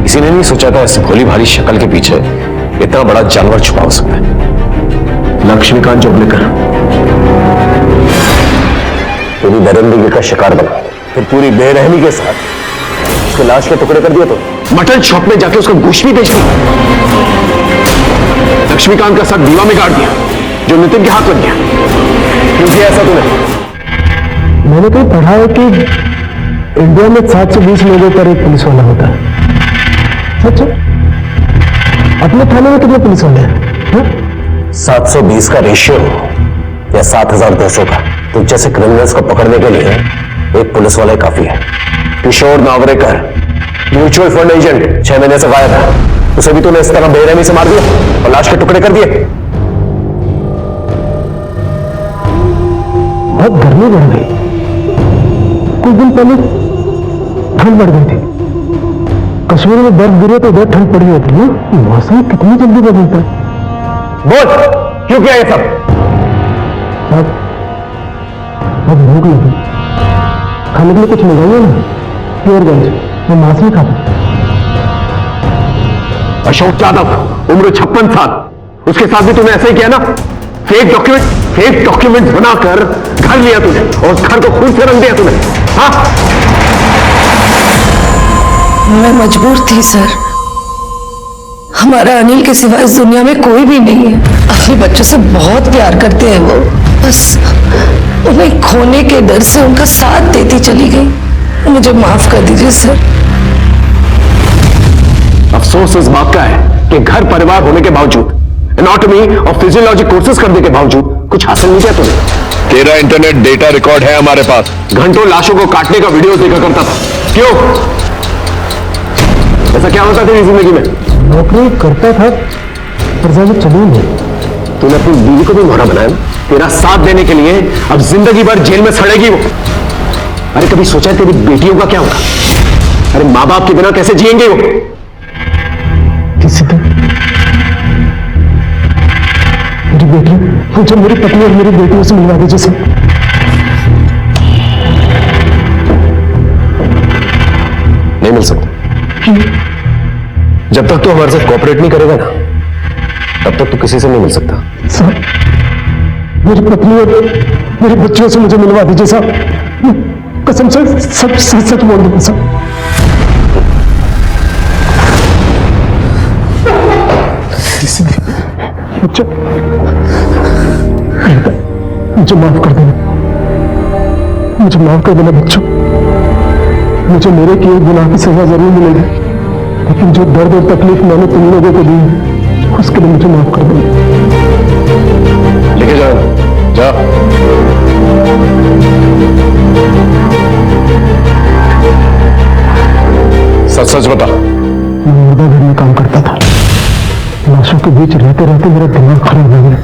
किसी ने नहीं सोचा था इस भोली भारी शक्ल के पीछे इतना बड़ा जानवर छुपा हो सकता है। लक्ष्मीकांत जोगलेकर पूरी दरिंदगी का शिकार बना, फिर पूरी बेरहमी के साथ उसके लाश के टुकड़े कर दिए। तो मटन शॉप में जाके उसका गोश्त भी बेच दिया। लक्ष्मीकांत का साथ दीवा में गाड़ दिया जो नितिन के हाथ लग गया। क्यों किया ऐसा तूने? मैंने कहीं पढ़ा है कि इंडिया में 7 से 20 लोगों पर एक पुलिस वाला होता है। सच है? अपने थाने में कितने पुलिस वाले हैं? 720 का रेशियो या 7200 का, तो जैसे क्रिमिनल्स को पकड़ने के लिए एक पुलिस वाला काफी है। किशोर नावरेकर, म्यूचुअल फंड एजेंट, 6 महीने से गायब है। उसे भी तूने इस तरह बेरहमी से मार दिया और लाश के टुकड़े कर दिए। बहुत गर्मी बढ़ गई। कुछ दिन पहले ठंड बढ़ गई थी। कश्मीर में बर्फ गिरे तो उधर ठंड पड़ी होती है। मौसम कितनी जल्दी बदलता है। बोल, क्यों किया ये सब? अब भूख लगी, खाने के लिए कुछ मंगाइए ना। प्योरगंज, मैं मांस नहीं खाता। अशोक यादव, उम्र 56 साल, उसके साथ भी तूने ऐसा ही किया ना? फेक डॉक्यूमेंट बनाकर घर लिया तूने और घर को खून से रंग दिया तूने। हाँ, मैं मजबूर थी सर। हमारा अनिल के सिवा इस दुनिया में कोई भी नहीं है। अपने बच्चों से बहुत प्यार करते हैं वो, बस उन्हें खोने के डर से उनका साथ देती चली गई। मुझे माफ कर दीजिए सर। अफसोस इस बात का है कि घर परिवार होने के बावजूद, एनाटॉमी और फिजियोलॉजी कोर्सेज करने के बावजूद कुछ हासिल नहीं किया तूने। तेरा इंटरनेट डेटा रिकॉर्ड है हमारे पास। घंटों लाशों को काटने का वीडियो देखा करता था। क्यों? ऐसा क्या होता तेरी जिंदगी में? नौकरी करता था पर ज्यादा चली नहीं। तूने अपनी बीवी को भी मोहरा बनाया। तेरा साथ देने के लिए अब जिंदगी भर जेल में सड़ेगी वो। अरे कभी सोचा है तेरी बेटियों का क्या होगा? अरे माँ बाप के बिना कैसे जिएंगे वो? किसी दिन मेरी बेटी, मुझे मेरी पत्नी और मेरी बेटियों से मिलवा दीजिए सर। नहीं मिल सकता। जब तक तू हमारे साथ कोऑपरेट नहीं करेगा ना, तब तक तू किसी से नहीं मिल सकता। सर, मेरी पत्नी और मेरे बच्चों से मुझे मिलवा दीजिए साहब। कसम से सब सच बोल दूंगा सर। मुझे माफ कर देना, मुझे माफ कर देना बच्चों। मुझे मेरे किए गुनाह की सजा जरूर मिलेगी, लेकिन जो दर्द और तकलीफ मैंने तुम लोगों को दी उसके लिए मुझे माफ कर देना। लेके जाओ, जा। सच सच बता। मैं मुर्गा घर में काम करता था। लाशों के बीच रहते रहते मेरा दिमाग खराब हो गया।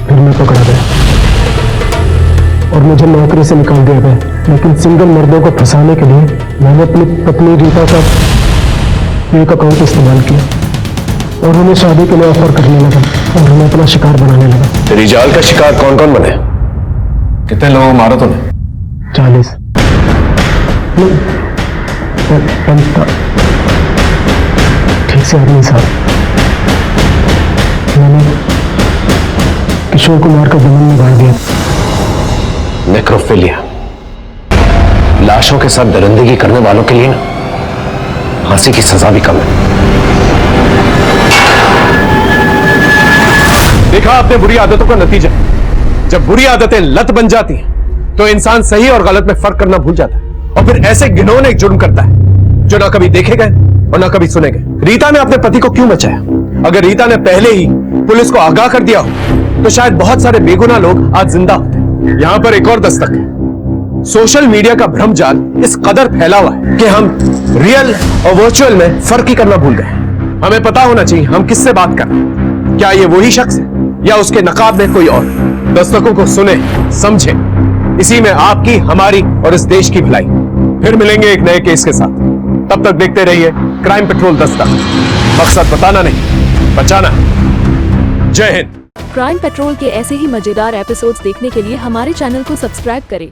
फिर मैं पकड़ा गया और मुझे नौकरी से निकाल दिया गया। लेकिन सिंगल मर्दों को फंसाने के लिए मैंने अपनी पत्नी रीता का एक अकाउंट इस्तेमाल किया और उन्हें शादी के लिए ऑफर करने लगा और उन्हें अपना शिकार बनाने लगा। तेरी जाल का शिकार कौन कौन बने? कितने लोगों को मारा तूने? 40। ठीक से आदमी साहब, मैंने किशोर को मारकर जमीन में गाड़ दिया। नेक्रोफिलिया, लाशों के साथ दरिंदगी करने वालों के लिए ना फांसी की सजा भी कम है। देखा आपने बुरी आदतों का नतीजा। जब बुरी आदतें लत बन जाती हैं तो इंसान सही और गलत में फर्क करना भूल जाता है और फिर ऐसे घिनौने एक जुर्म करता है जो ना कभी देखे गए और ना कभी सुने गए। रीता ने अपने पति को क्यों बचाया? अगर रीता ने पहले ही पुलिस को आगाह कर दिया हो तो शायद बहुत सारे बेगुनाह लोग आज जिंदा होते। यहां पर एक और दस्तक है। सोशल मीडिया का भ्रमजाल इस कदर फैला हुआ है कि हम रियल और वर्चुअल में फर्क ही करना भूल गए। हमें पता होना चाहिए हम किससे बात कर रहे हैं। क्या ये वही शख्स है या उसके नकाब में कोई और? दस्तकों को सुने, समझे, इसी में आपकी, हमारी और इस देश की भलाई। फिर मिलेंगे एक नए केस के साथ। तब तक देखते रहिए क्राइम पेट्रोल दस्तक। मकसद बताना नहीं, बचाना। जय हिंद। क्राइम पेट्रोल के ऐसे ही मजेदार एपिसोड्स देखने के लिए हमारे चैनल को सब्सक्राइब करें